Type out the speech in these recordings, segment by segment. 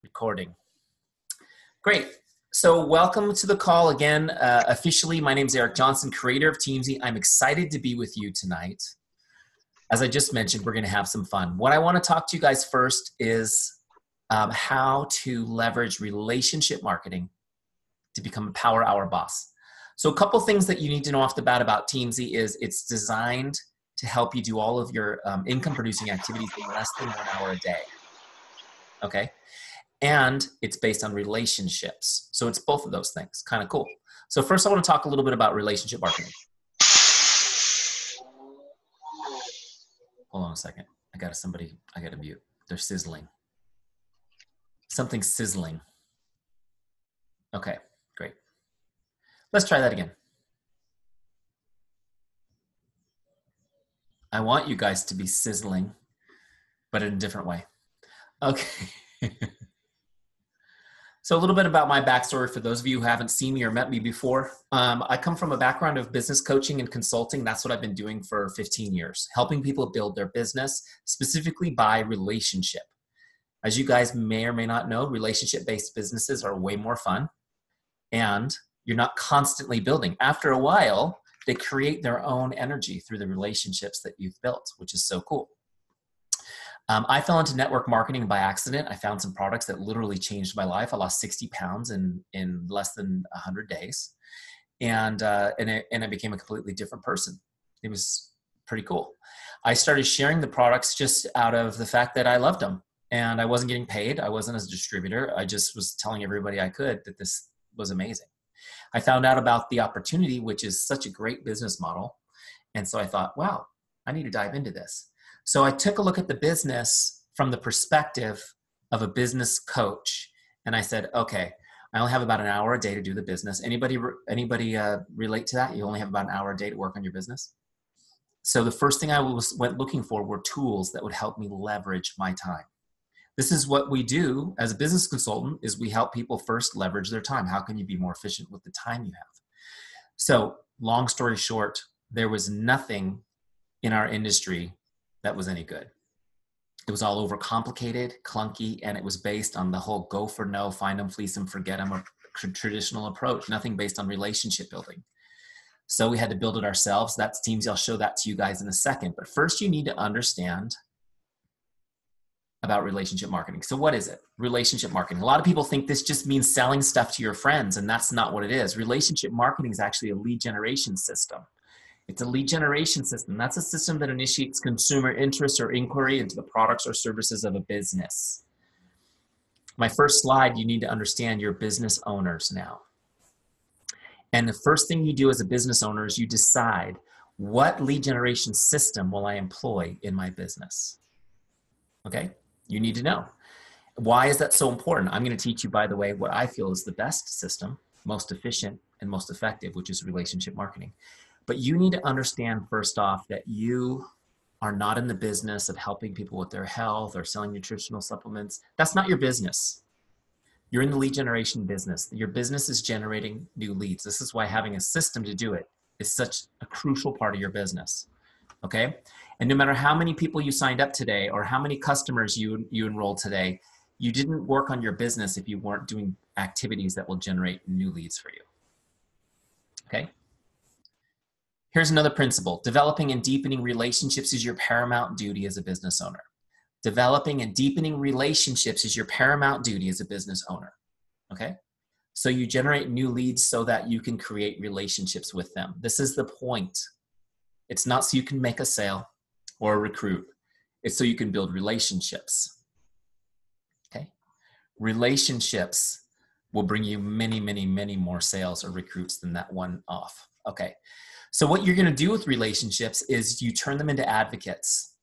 Recording. Great. So welcome to the call again. Officially, my name is Eric Johnson, creator of Teamzy. I'm excited to be with you tonight. As I just mentioned, we're going to have some fun. What I want to talk to you guys first is how to leverage relationship marketing to become a power hour boss. So a couple things that you need to know off the bat about Teamzy is it's designed to help you do all of your income producing activities in less than 1 hour a day. Okay. And it's based on relationships. So it's both of those things. Kind of cool. So first I want to talk a little bit about relationship marketing. Hold on a second. I got to mute. They're sizzling. Something's sizzling. Okay, great. Let's try that again. I want you guys to be sizzling, but in a different way. Okay. So a little bit about my backstory for those of you who haven't seen me or met me before. I come from a background of business coaching and consulting. That's what I've been doing for 15 years, helping people build their business, specifically by relationship. As you guys may or may not know, relationship-based businesses are way more fun, and you're not constantly building. After a while, they create their own energy through the relationships that you've built, which is so cool. I fell into network marketing by accident. I found some products that literally changed my life. I lost 60 pounds in less than 100 days. And I became a completely different person. It was pretty cool. I started sharing the products just out of the fact that I loved them. And I wasn't getting paid. I wasn't as a distributor. I just was telling everybody I could that this was amazing. I found out about the opportunity, which is such a great business model. And so I thought, wow, I need to dive into this. So I took a look at the business from the perspective of a business coach. And I said, okay, I only have about an hour a day to do the business. Anybody relate to that? You only have about an hour a day to work on your business? So the first thing I went looking for were tools that would help me leverage my time. This is what we do as a business consultant, is we help people first leverage their time. How can you be more efficient with the time you have? So long story short, there was nothing in our industry that was any good. It was all overcomplicated, clunky, and it was based on the whole go for no, find them, fleece them, forget them, or traditional approach, nothing based on relationship building. So we had to build it ourselves. That's Teamzy. I'll show that to you guys in a second. But first you need to understand about relationship marketing. So what is it? Relationship marketing. A lot of people think this just means selling stuff to your friends, and that's not what it is. Relationship marketing is actually a lead generation system. It's a lead generation system. That's a system that initiates consumer interest or inquiry into the products or services of a business. My first slide, you need to understand you're business owners now. And the first thing you do as a business owner is you decide, what lead generation system will I employ in my business? Okay, you need to know. Why is that so important? I'm going to teach you, by the way, what I feel is the best system, most efficient and most effective, which is relationship marketing. But you need to understand first off that you are not in the business of helping people with their health or selling nutritional supplements. That's not your business. You're in the lead generation business. Your business is generating new leads. This is why having a system to do it is such a crucial part of your business. Okay? And no matter how many people you signed up today or how many customers you enrolled today, you didn't work on your business if you weren't doing activities that will generate new leads for you. Okay? Here's another principle. Developing and deepening relationships is your paramount duty as a business owner. Developing and deepening relationships is your paramount duty as a business owner. Okay? So you generate new leads so that you can create relationships with them. This is the point. It's not so you can make a sale or recruit. It's so you can build relationships. Okay? Relationships will bring you many, many, many more sales or recruits than that one off. Okay? So what you're going to do with relationships is you turn them into advocates.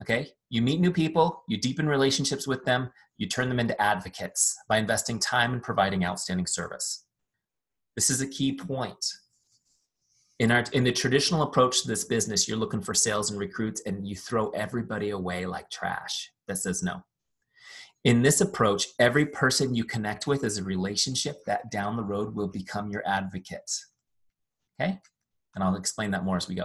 Okay? You meet new people, you deepen relationships with them, you turn them into advocates by investing time and providing outstanding service. This is a key point. In the traditional approach to this business, you're looking for sales and recruits and you throw everybody away like trash that says no. In this approach, every person you connect with is a relationship that down the road will become your advocate. Okay? And I'll explain that more as we go.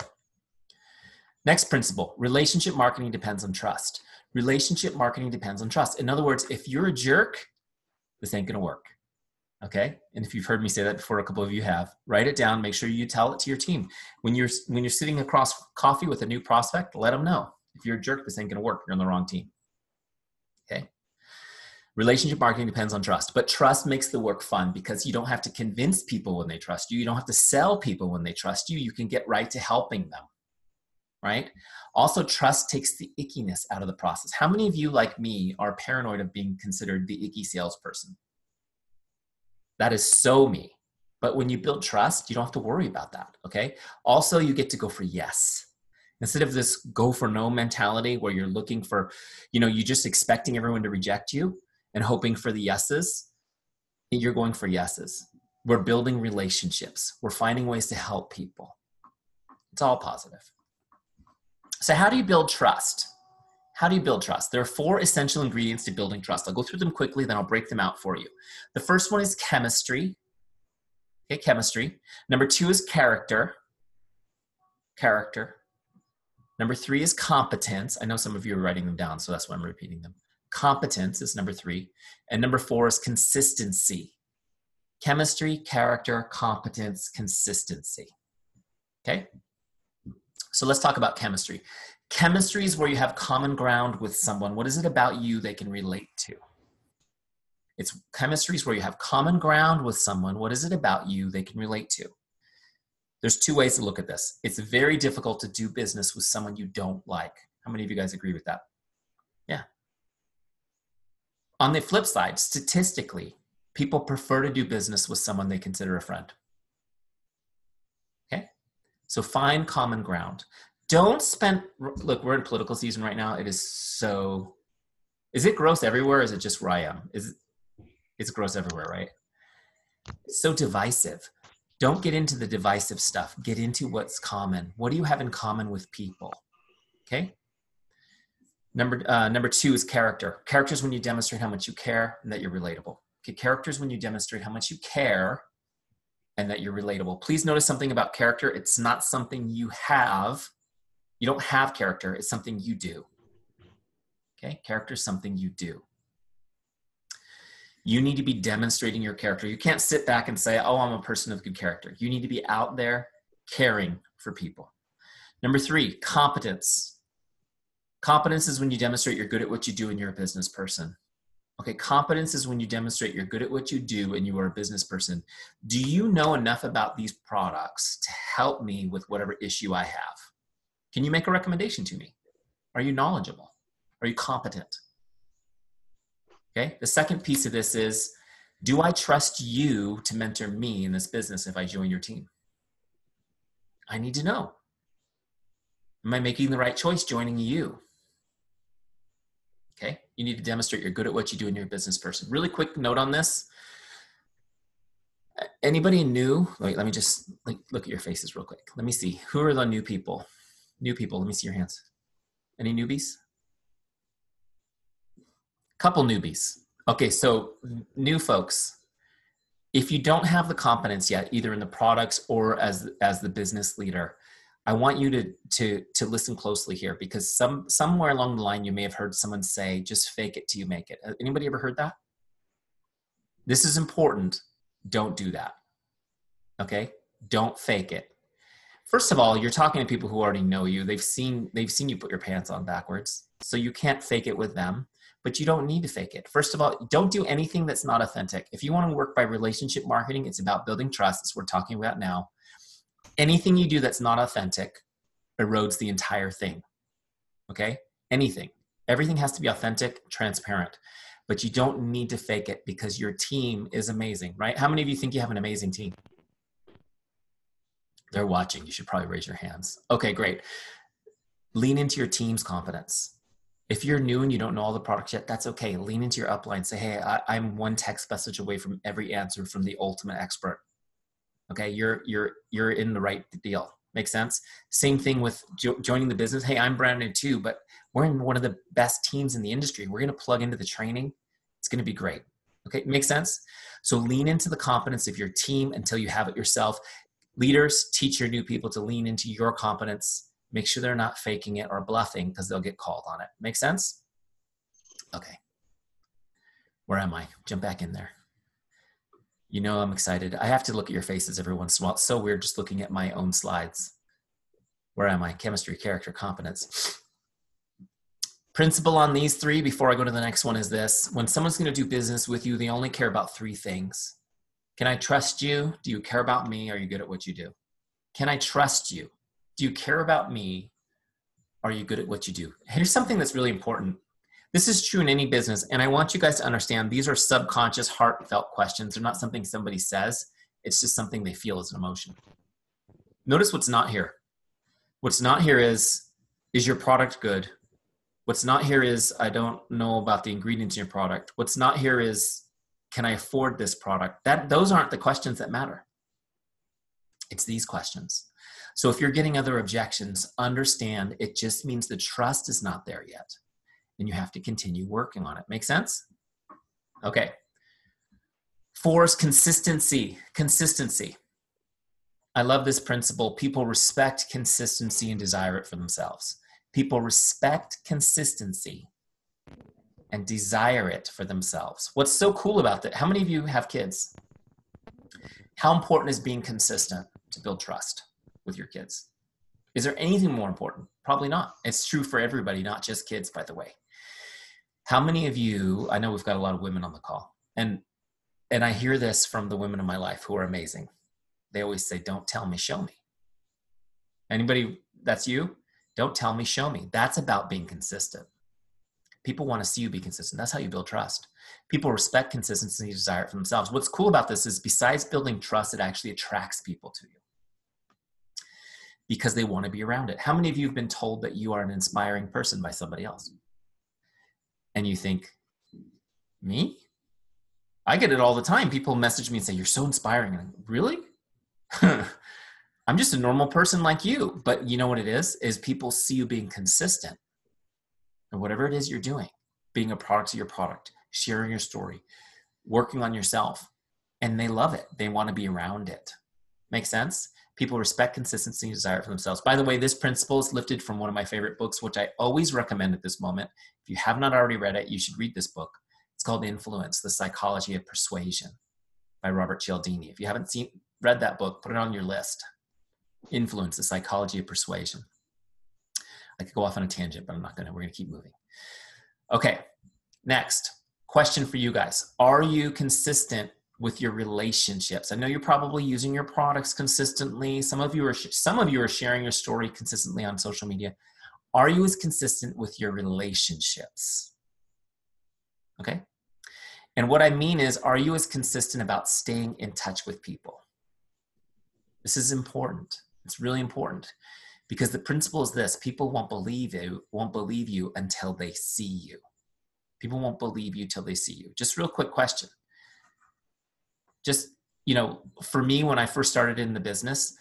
Next principle, relationship marketing depends on trust. Relationship marketing depends on trust. In other words, if you're a jerk, this ain't gonna work. Okay, and if you've heard me say that before, a couple of you have, write it down. Make sure you tell it to your team. When you're sitting across coffee with a new prospect, let them know, if you're a jerk, this ain't gonna work. You're on the wrong team. Okay. Relationship marketing depends on trust, but trust makes the work fun because you don't have to convince people when they trust you. You don't have to sell people when they trust you. You can get right to helping them, right? Also, trust takes the ickiness out of the process. How many of you, like me, are paranoid of being considered the icky salesperson? That is so me. But when you build trust, you don't have to worry about that, okay? Also, you get to go for yes. Instead of this go for no mentality where you're looking for, you're just expecting everyone to reject you and hoping for the yeses, you're going for yeses. We're building relationships. We're finding ways to help people. It's all positive. So how do you build trust? How do you build trust? There are 4 essential ingredients to building trust. I'll go through them quickly, then I'll break them out for you. The first one is chemistry. Okay, chemistry. Number 2 is character. Character. Number 3 is competence. I know some of you are writing them down, so that's why I'm repeating them. Competence is number 3. And number 4 is consistency. Chemistry, character, competence, consistency. Okay? So let's talk about chemistry. Chemistry is where you have common ground with someone. What is it about you they can relate to? Chemistry is where you have common ground with someone. What is it about you they can relate to? There's 2 ways to look at this. It's very difficult to do business with someone you don't like. How many of you guys agree with that? Yeah. On the flip side, statistically, people prefer to do business with someone they consider a friend. Okay? So find common ground. Look, we're in political season right now. Is it gross everywhere? Or is it just where I am? It's gross everywhere, right? It's so divisive. Don't get into the divisive stuff. Get into what's common. What do you have in common with people? Okay? Number 2 is character. Character is when you demonstrate how much you care and that you're relatable. Okay, character is when you demonstrate how much you care and that you're relatable. Please notice something about character. It's not something you have. You don't have character. It's something you do. Okay, character is something you do. You need to be demonstrating your character. You can't sit back and say, oh, I'm a person of good character. You need to be out there caring for people. Number 3, competence. Competence is when you demonstrate you're good at what you do and you're a business person. Okay, competence is when you demonstrate you're good at what you do and you are a business person. Do you know enough about these products to help me with whatever issue I have? Can you make a recommendation to me? Are you knowledgeable? Are you competent? Okay, the second piece of this is, do I trust you to mentor me in this business if I join your team? I need to know. Am I making the right choice joining you? Okay, you need to demonstrate you're good at what you do and you're a business person. Really quick note on this. Anybody new? Wait, let me just look at your faces real quick. Let me see. Who are the new people? New people, let me see your hands. Any newbies? Couple newbies. Okay, so new folks, if you don't have the competence yet, either in the products or as the business leader, I want you to listen closely here, because somewhere along the line you may have heard someone say, just fake it till you make it. Anybody ever heard that? This is important. Don't do that. Okay? Don't fake it. First of all, you're talking to people who already know you. They've seen you put your pants on backwards. So you can't fake it with them, but you don't need to fake it. First of all, don't do anything that's not authentic. If you want to work by relationship marketing, it's about building trust. That's what we're talking about now. Anything you do that's not authentic erodes the entire thing. Okay? Anything. Everything has to be authentic, transparent, but you don't need to fake it because your team is amazing, right? How many of you think you have an amazing team? They're watching. You should probably raise your hands. Okay, great. Lean into your team's confidence. If you're new and you don't know all the products yet, that's okay. Lean into your upline. Say, hey, I'm one text message away from every answer from the ultimate expert. Okay, you're in the right deal. Makes sense? Same thing with joining the business. Hey, I'm brand new too, but we're in one of the best teams in the industry. We're going to plug into the training. It's going to be great. Okay, makes sense? So lean into the competence of your team until you have it yourself. Leaders, teach your new people to lean into your competence. Make sure they're not faking it or bluffing because they'll get called on it. Make sense? Okay. Where am I? Jump back in there. You know I'm excited. I have to look at your faces every once in a while. It's so weird just looking at my own slides. Where am I? Chemistry, character, competence. Principle on these three before I go to the next one is this. When someone's going to do business with you, they only care about three things. Can I trust you? Do you care about me? Are you good at what you do? Can I trust you? Do you care about me? Are you good at what you do? Here's something that's really important. This is true in any business, and I want you guys to understand these are subconscious, heartfelt questions. They're not something somebody says. It's just something they feel as an emotion. Notice what's not here. What's not here is your product good? What's not here is, I don't know about the ingredients in your product. What's not here is, can I afford this product? Those aren't the questions that matter. It's these questions. So if you're getting other objections, understand it just means the trust is not there yet. And you have to continue working on it. Make sense? Okay. 4 is consistency. Consistency. I love this principle. People respect consistency and desire it for themselves. People respect consistency and desire it for themselves. What's so cool about that? How many of you have kids? How important is being consistent to build trust with your kids? Is there anything more important? Probably not. It's true for everybody, not just kids, by the way. How many of you, I know we've got a lot of women on the call, and I hear this from the women in my life who are amazing. They always say, don't tell me, show me. Anybody, that's you? Don't tell me, show me. That's about being consistent. People want to see you be consistent. That's how you build trust. People respect consistency and desire it for themselves. What's cool about this is besides building trust, it actually attracts people to you because they want to be around it. How many of you have been told that you are an inspiring person by somebody else? And you think, me? I get it all the time. People message me and say, you're so inspiring. And I'm, really? I'm just a normal person like you. But you know what it is people see you being consistent. And whatever it is you're doing, being a product of your product, sharing your story, working on yourself, and they love it. They want to be around it. Make sense? People respect consistency and desire it for themselves. By the way, this principle is lifted from one of my favorite books, which I always recommend at this moment. If you have not already read it, you should read this book. It's called Influence, The Psychology of Persuasion by Robert Cialdini. If you haven't read that book, put it on your list. Influence, The Psychology of Persuasion. I could go off on a tangent, but I'm not going to. We're going to keep moving. Okay, next question for you guys. Are you consistent with your relationships? I know you're probably using your products consistently. Some of you are sharing your story consistently on social media. Are you as consistent with your relationships? Okay. And what I mean is, are you as consistent about staying in touch with people? This is important. It's really important because the principle is this: people won't believe you until they see you. People won't believe you till they see you. Just real quick question. Just, for me, when I first started in the business,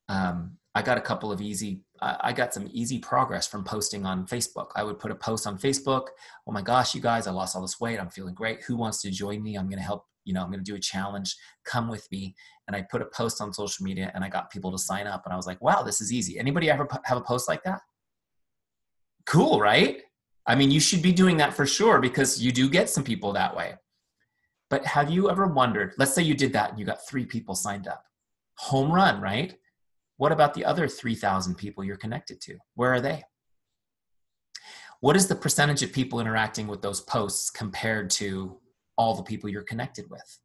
I got some easy progress from posting on Facebook. I would put a post on Facebook. Oh my gosh, you guys, I lost all this weight. I'm feeling great. Who wants to join me? I'm going to help, I'm going to do a challenge. Come with me. And I put a post on social media and I got people to sign up. And I was like, wow, this is easy. Anybody ever have a post like that? Cool, right? I mean, you should be doing that for sure because you do get some people that way. But have you ever wondered, let's say you did that and you got 3 people signed up. Home run, right? What about the other 3,000 people you're connected to? Where are they? What is the percentage of people interacting with those posts compared to all the people you're connected with?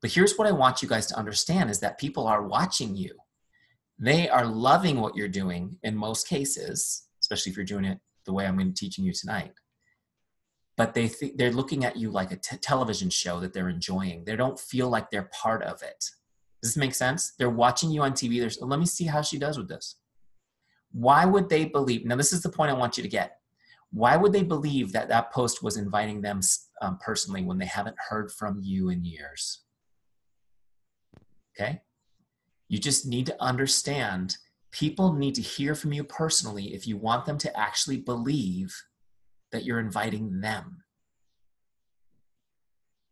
But here's what I want you guys to understand is that people are watching you. They are loving what you're doing in most cases, especially if you're doing it the way I'm going to be teaching you tonight. But they're looking at you like a television show that they're enjoying. They don't feel like they're part of it. Does this make sense? They're watching you on TV. Let me see how she does with this. Why would they believe? Now, this is the point I want you to get. Why would they believe that that post was inviting them personally when they haven't heard from you in years? Okay? You just need to understand people need to hear from you personally if you want them to actually believe that you're inviting them.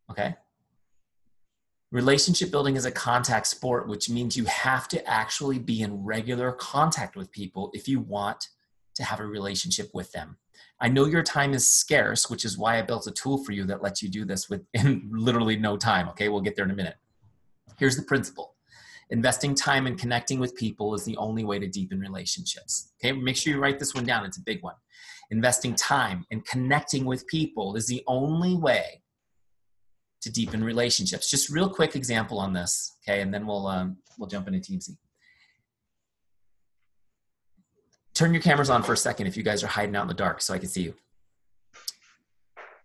Okay? Relationship building is a contact sport, which means you have to actually be in regular contact with people if you want to have a relationship with them. I know your time is scarce, which is why I built a tool for you that lets you do this in literally no time. Okay, we'll get there in a minute. Here's the principle. Investing time and connecting with people is the only way to deepen relationships. Okay, make sure you write this one down. It's a big one. Investing time and connecting with people is the only way to deepen relationships. Just real quick example on this, okay, and then we'll jump into Teamzy. Turn your cameras on for a second if you guys are hiding out in the dark so I can see you.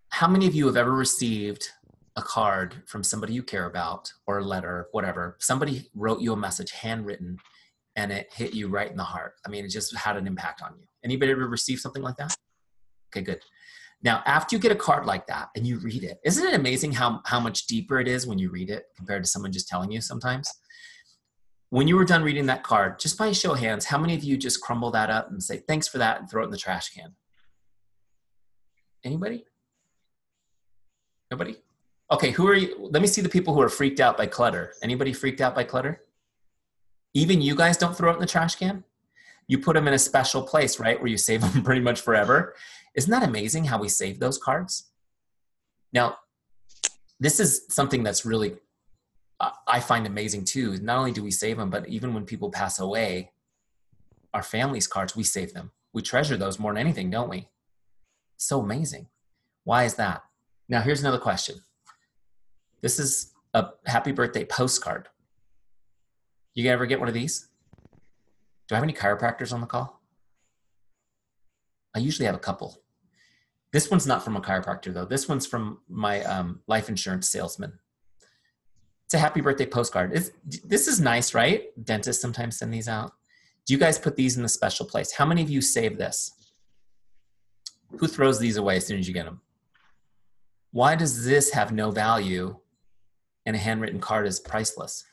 How many of you have ever received a card from somebody you care about, or a letter, whatever? Somebody wrote you a message, handwritten, and it hit you right in the heart. I mean, it just had an impact on you. Anybody ever received something like that? Okay, good. Now, after you get a card like that and you read it, isn't it amazing how much deeper it is when you read it compared to someone just telling you sometimes? When you were done reading that card, just by a show of hands, how many of you just crumble that up and say, thanks for that, and throw it in the trash can? Anybody? Nobody? Okay, who are you? Let me see the people who are freaked out by clutter. Anybody freaked out by clutter? Even you guys don't throw it in the trash can? You put them in a special place, right, where you save them pretty much forever. Isn't that amazing how we save those cards? Now, this is something that's really, I find amazing too. Not only do we save them, but even when people pass away, our family's cards, we save them. We treasure those more than anything, don't we? So amazing. Why is that? Now, here's another question. This is a happy birthday postcard. You ever get one of these? Do I have any chiropractors on the call? I usually have a couple. This one's not from a chiropractor though. This one's from my life insurance salesman. It's a happy birthday postcard. This is nice, right? Dentists sometimes send these out. Do you guys put these in the special place? How many of you save this? Who throws these away as soon as you get them? Why does this have no value and a handwritten card is priceless?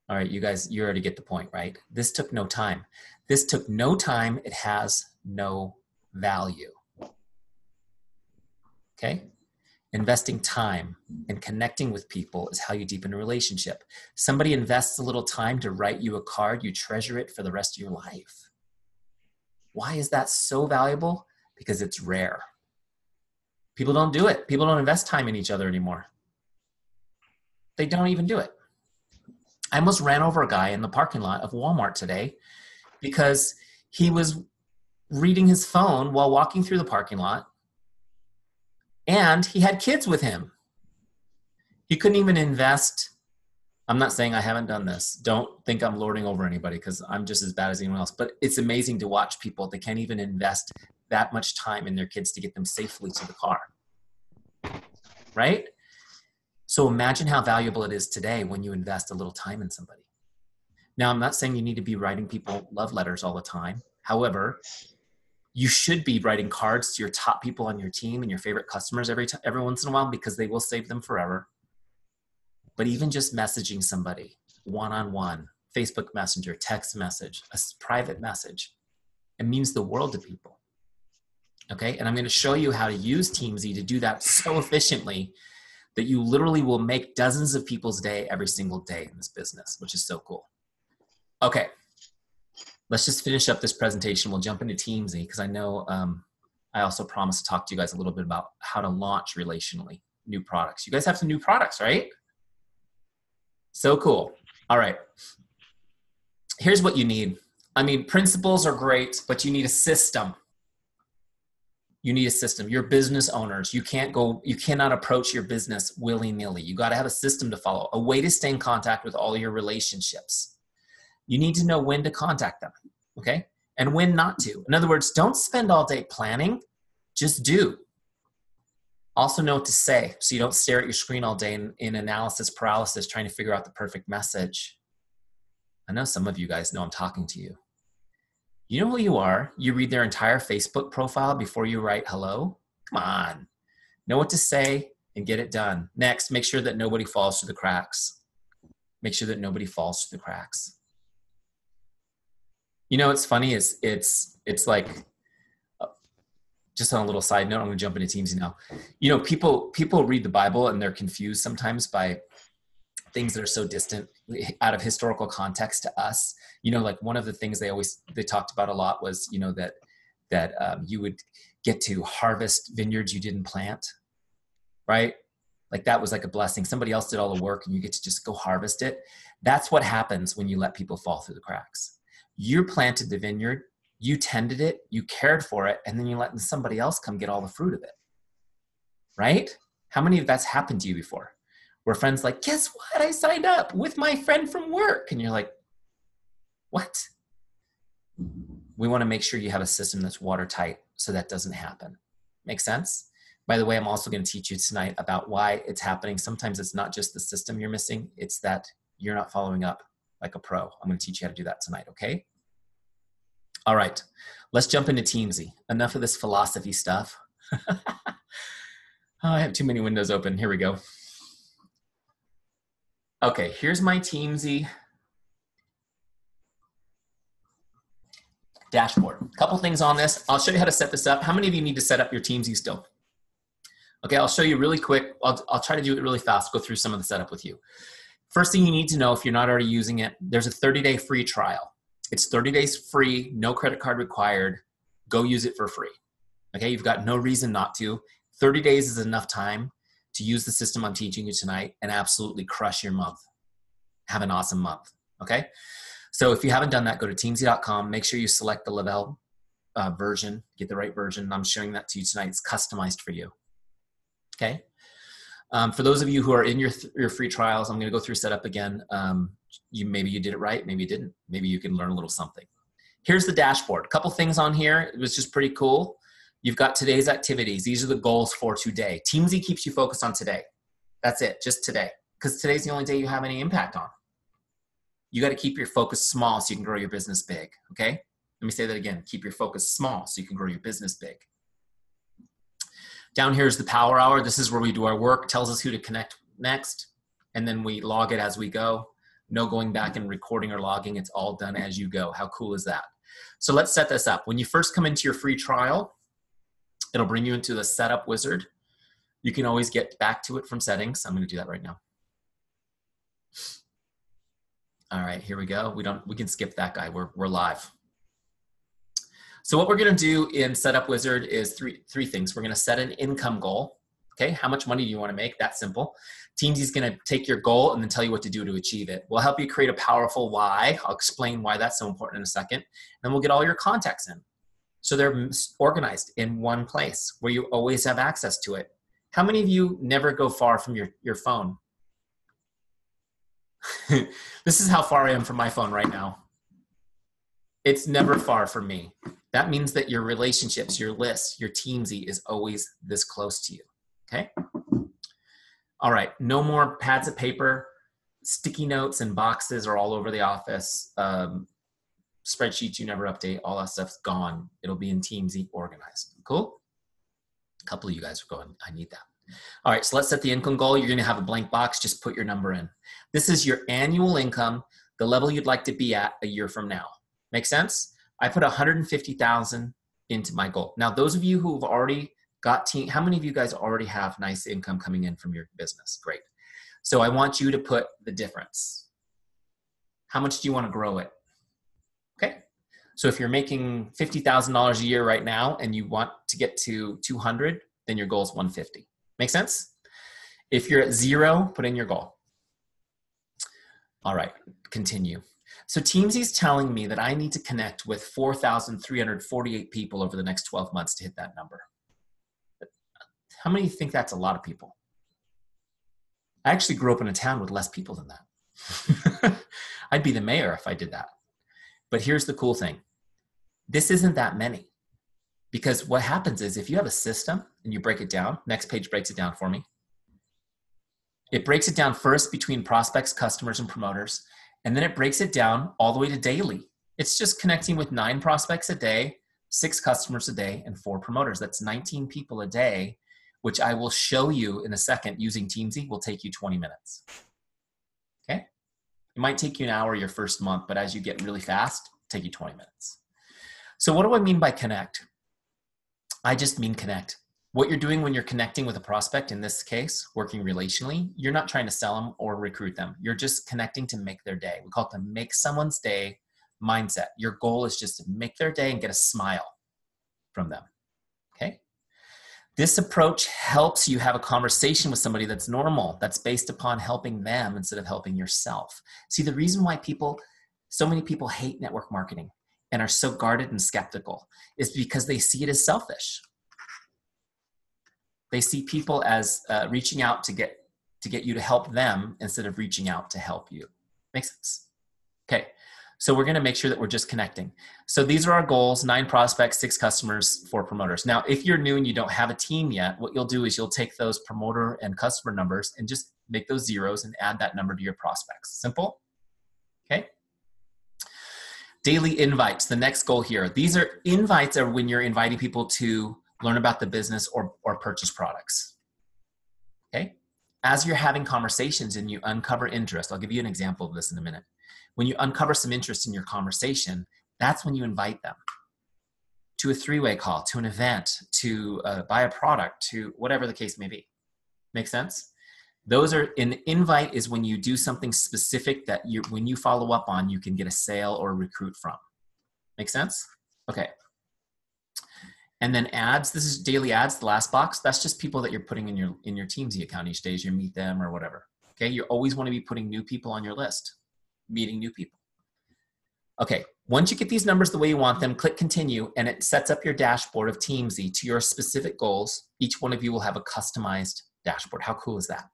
All right, you guys, you already get the point, right? This took no time. This took no time. It has no value. Okay? Investing time and connecting with people is how you deepen a relationship. Somebody invests a little time to write you a card, you treasure it for the rest of your life. Why is that so valuable? Because it's rare. People don't do it. People don't invest time in each other anymore. They don't even do it. I almost ran over a guy in the parking lot of Walmart today because he was reading his phone while walking through the parking lot, and he had kids with him. He couldn't even invest. I'm not saying I haven't done this. Don't think I'm lording over anybody because I'm just as bad as anyone else. But it's amazing to watch people that can't even invest that much time in their kids to get them safely to the car. Right? So imagine how valuable it is today when you invest a little time in somebody. Now, I'm not saying you need to be writing people love letters all the time. However, you should be writing cards to your top people on your team and your favorite customers every once in a while because they will save them forever. But even just messaging somebody one-on-one, Facebook Messenger, text message, a private message, it means the world to people. Okay, and I'm going to show you how to use Teamzy to do that so efficiently that you literally will make dozens of people's day every single day in this business, which is so cool. Okay, let's just finish up this presentation. We'll jump into Teamzy because I know I also promised to talk to you guys a little bit about how to launch relationally new products. You guys have some new products, right? So cool. All right. Here's what you need. I mean, principles are great, but you need a system. You need a system. You're business owners. You cannot approach your business willy-nilly. You got to have a system to follow, a way to stay in contact with all your relationships. You need to know when to contact them, okay? And when not to. In other words, don't spend all day planning, just do. Also know what to say so you don't stare at your screen all day in analysis paralysis trying to figure out the perfect message. I know some of you guys know I'm talking to you. You know who you are. You read their entire Facebook profile before you write hello. Come on. Know what to say and get it done. Next, make sure that nobody falls through the cracks. Make sure that nobody falls through the cracks. You know, what's funny is it's like, just on a little side note, I'm going to jump into Teamzy now. You know, people read the Bible and they're confused sometimes by things that are so distant out of historical context to us. You know, like one of the things they talked about a lot was, you know, that you would get to harvest vineyards you didn't plant, right? Like that was like a blessing. Somebody else did all the work and you get to just go harvest it. That's what happens when you let people fall through the cracks. You planted the vineyard, you tended it, you cared for it, and then you let somebody else come get all the fruit of it, right? How many of that's happened to you before? Where friends like, guess what? I signed up with my friend from work. And you're like, what? We want to make sure you have a system that's watertight so that doesn't happen. Make sense? By the way, I'm also going to teach you tonight about why it's happening. Sometimes it's not just the system you're missing. It's that you're not following up like a pro. I'm going to teach you how to do that tonight, okay? All right, let's jump into Teamzy. Enough of this philosophy stuff. Oh, I have too many windows open. Here we go. Okay, here's my Teamzy dashboard. A couple things on this. I'll show you how to set this up. How many of you need to set up your Teamzy still? Okay, I'll show you really quick. I'll try to do it really fast, go through some of the setup with you. First thing you need to know, if you're not already using it, there's a 30-day free trial. It's 30 days free, no credit card required. Go use it for free. Okay, you've got no reason not to. 30 days is enough time to use the system I'm teaching you tonight and absolutely crush your month. Have an awesome month, okay? So if you haven't done that, go to teamzy.com. Make sure you select the Le-Vel version, get the right version. I'm showing that to you tonight. It's customized for you, okay? For those of you who are in your free trials, I'm going to go through setup again. Maybe you did it right, maybe you didn't. Maybe you can learn a little something. Here's the dashboard. A couple things on here. It was just pretty cool. You've got today's activities. These are the goals for today. Teamzy keeps you focused on today. That's it, just today. Because today's the only day you have any impact on. You got to keep your focus small so you can grow your business big, okay? Let me say that again. Keep your focus small so you can grow your business big. Down here is the power hour. This is where we do our work, tells us who to connect next, and then we log it as we go. No going back and recording or logging. It's all done as you go. How cool is that? So let's set this up. When you first come into your free trial, it'll bring you into the setup wizard. You can always get back to it from settings. I'm going to do that right now. All right, here we go. We can skip that guy. We're live. So what we're going to do in Setup Wizard is three things. We're going to set an income goal. Okay, how much money do you want to make? That's simple. Teamzy's going to take your goal and then tell you what to do to achieve it. We'll help you create a powerful why. I'll explain why that's so important in a second. And we'll get all your contacts in. So they're organized in one place where you always have access to it. How many of you never go far from your phone? This is how far I am from my phone right now. It's never far from me. That means that your relationships, your lists, your Teamzy is always this close to you, okay? All right, no more pads of paper. Sticky notes and boxes are all over the office. Spreadsheets you never update, all that stuff's gone. It'll be in Teamzy organized, cool? A couple of you guys are going, I need that. All right, so let's set the income goal. You're gonna have a blank box, just put your number in. This is your annual income, the level you'd like to be at a year from now. Make sense? I put 150,000 into my goal. Now, those of you who've already got how many of you guys already have nice income coming in from your business? Great. So I want you to put the difference. How much do you want to grow it? Okay. So if you're making $50,000 a year right now and you want to get to 200, then your goal is 150. Make sense? If you're at 0, put in your goal. All right, continue. So Teamzy's telling me that I need to connect with 4,348 people over the next 12 months to hit that number. How many think that's a lot of people? I actually grew up in a town with less people than that. I'd be the mayor if I did that. But here's the cool thing. This isn't that many. Because what happens is if you have a system and you break it down, next page breaks it down for me. It breaks it down first between prospects, customers, and promoters. And then it breaks it down all the way to daily. It's just connecting with 9 prospects a day, 6 customers a day, and 4 promoters. That's 19 people a day, which I will show you in a second using Teamzy. Will take you 20 minutes. Okay? It might take you an hour your first month, but as you get really fast, take you 20 minutes. So what do I mean by connect? I just mean connect. What you're doing when you're connecting with a prospect, in this case, working relationally, you're not trying to sell them or recruit them. You're just connecting to make their day. We call it the make someone's day mindset. Your goal is just to make their day and get a smile from them, okay? This approach helps you have a conversation with somebody that's normal, that's based upon helping them instead of helping yourself. See, the reason why so many people hate network marketing and are so guarded and skeptical is because they see it as selfish. They see people as reaching out to get you to help them instead of reaching out to help you. Makes sense? Okay, so we're gonna make sure that we're just connecting. So these are our goals: 9 prospects, 6 customers, 4 promoters. Now, if you're new and you don't have a team yet, what you'll do is you'll take those promoter and customer numbers and just make those zeros and add that number to your prospects. Simple, okay? Daily invites, the next goal here. These are invites are when you're inviting people to learn about the business or purchase products, okay? As you're having conversations and you uncover interest, I'll give you an example of this in a minute. When you uncover some interest in your conversation, that's when you invite them to a 3-way call, to an event, to buy a product, to whatever the case may be. Make sense? An invite is when you do something specific that when you follow up on, you can get a sale or a recruit from. Make sense? Okay. And then ads, this is daily ads, the last box. That's just people that you're putting in your Teamzy account each day as you meet them or whatever. Okay, you always want to be putting new people on your list, meeting new people. Okay, once you get these numbers the way you want them, click continue, and it sets up your dashboard of Teamzy to your specific goals. Each one of you will have a customized dashboard. How cool is that?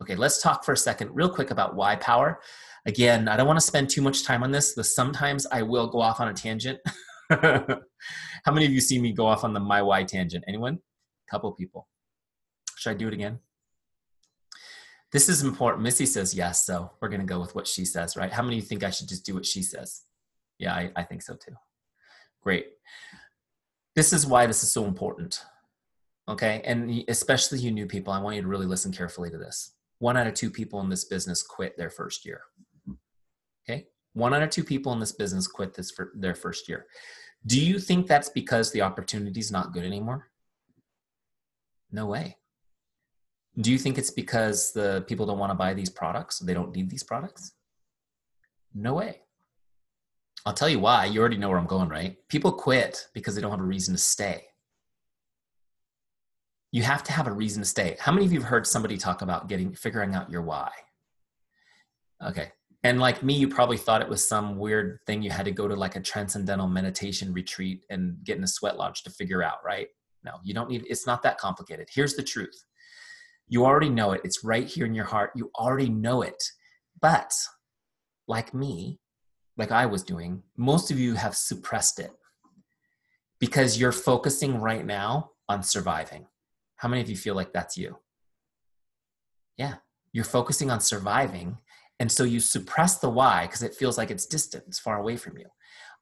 Okay, let's talk for a second real quick about why power. Again, I don't want to spend too much time on this, but sometimes I will go off on a tangent. How many of you see me go off on the my why tangent? Anyone? A couple of people. Should I do it again? This is important. Missy says yes, so we're going to go with what she says, right? How many of you think I should just do what she says? Yeah, I think so too. Great. This is why this is so important, okay? And especially you new people, I want you to really listen carefully to this. 1 out of 2 people in this business quit their first year, okay? 1 out of 2 people in this business quit their first year. Do you think that's because the opportunity is not good anymore? No way. Do you think it's because the people don't want to buy these products? They don't need these products? No way. I'll tell you why. You already know where I'm going, right? People quit because they don't have a reason to stay. You have to have a reason to stay. How many of you have heard somebody talk about figuring out your why? Okay. And like me, you probably thought it was some weird thing you had to go to like a transcendental meditation retreat and get in a sweat lodge to figure out, right? No, you don't need, it's not that complicated. Here's the truth. You already know it. It's right here in your heart. You already know it. But like me, like I was doing, most of you have suppressed it because you're focusing right now on surviving. How many of you feel like that's you? Yeah, you're focusing on surviving. And so you suppress the why because it feels like it's distant, it's far away from you.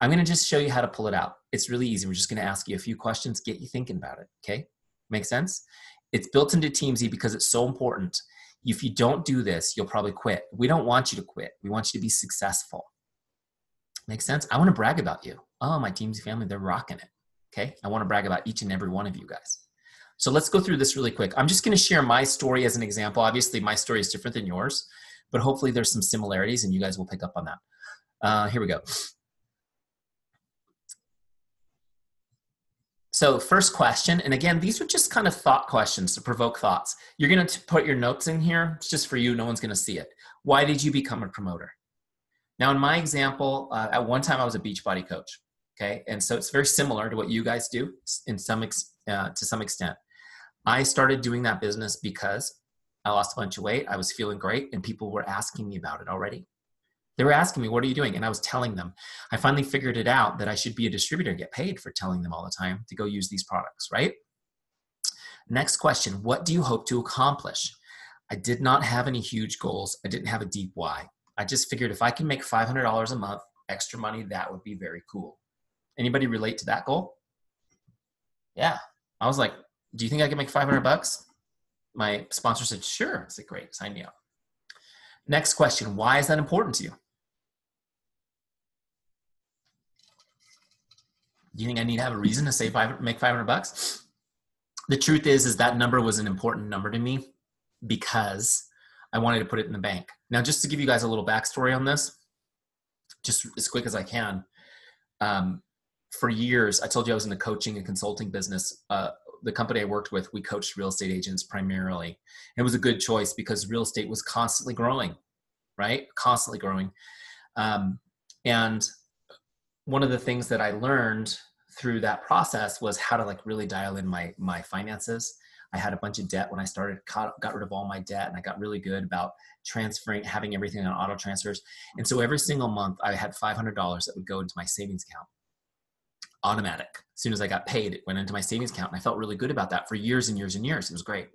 I'm going to just show you how to pull it out. It's really easy. We're just going to ask you a few questions, get you thinking about it. Okay? Make sense? It's built into Teamzy because it's so important. If you don't do this, you'll probably quit. We don't want you to quit. We want you to be successful. Make sense? I want to brag about you. Oh, my Teamzy family, they're rocking it. Okay? I want to brag about each and every one of you guys. So let's go through this really quick. I'm just going to share my story as an example. Obviously, my story is different than yours, but hopefully there's some similarities and you guys will pick up on that. Here we go. So first question, and again, these are just kind of thought questions to provoke thoughts. You're going to put your notes in here. It's just for you. No one's going to see it. Why did you become a promoter? Now, in my example, at one time I was a Beachbody coach. Okay, and so it's very similar to what you guys do to some extent. I started doing that business because I lost a bunch of weight. I was feeling great, and people were asking me about it already. They were asking me, what are you doing? And I was telling them. I finally figured it out that I should be a distributor and get paid for telling them all the time to go use these products, right? Next question, what do you hope to accomplish? I did not have any huge goals. I didn't have a deep why. I just figured if I can make $500 a month, extra money, that would be very cool. Anybody relate to that goal? Yeah. I was like, do you think I can make 500 bucks? My sponsor said, sure. I said, great, sign me up. Next question, why is that important to you? Do you think I need to have a reason to say make 500 bucks? The truth is that number was an important number to me because I wanted to put it in the bank. Now, just to give you guys a little backstory on this, just as quick as I can. For years, I told you I was in the coaching and consulting business. The company I worked with, we coached real estate agents primarily. It was a good choice because real estate was constantly growing, right? Constantly growing. And one of the things that I learned through that process was how to like really dial in my finances. I had a bunch of debt when I started, got rid of all my debt, and I got really good about transferring, having everything on auto transfers. And so every single month I had $500 that would go into my savings account, automatic. As soon as I got paid, it went into my savings account, and I felt really good about that for years and years and years. It was great.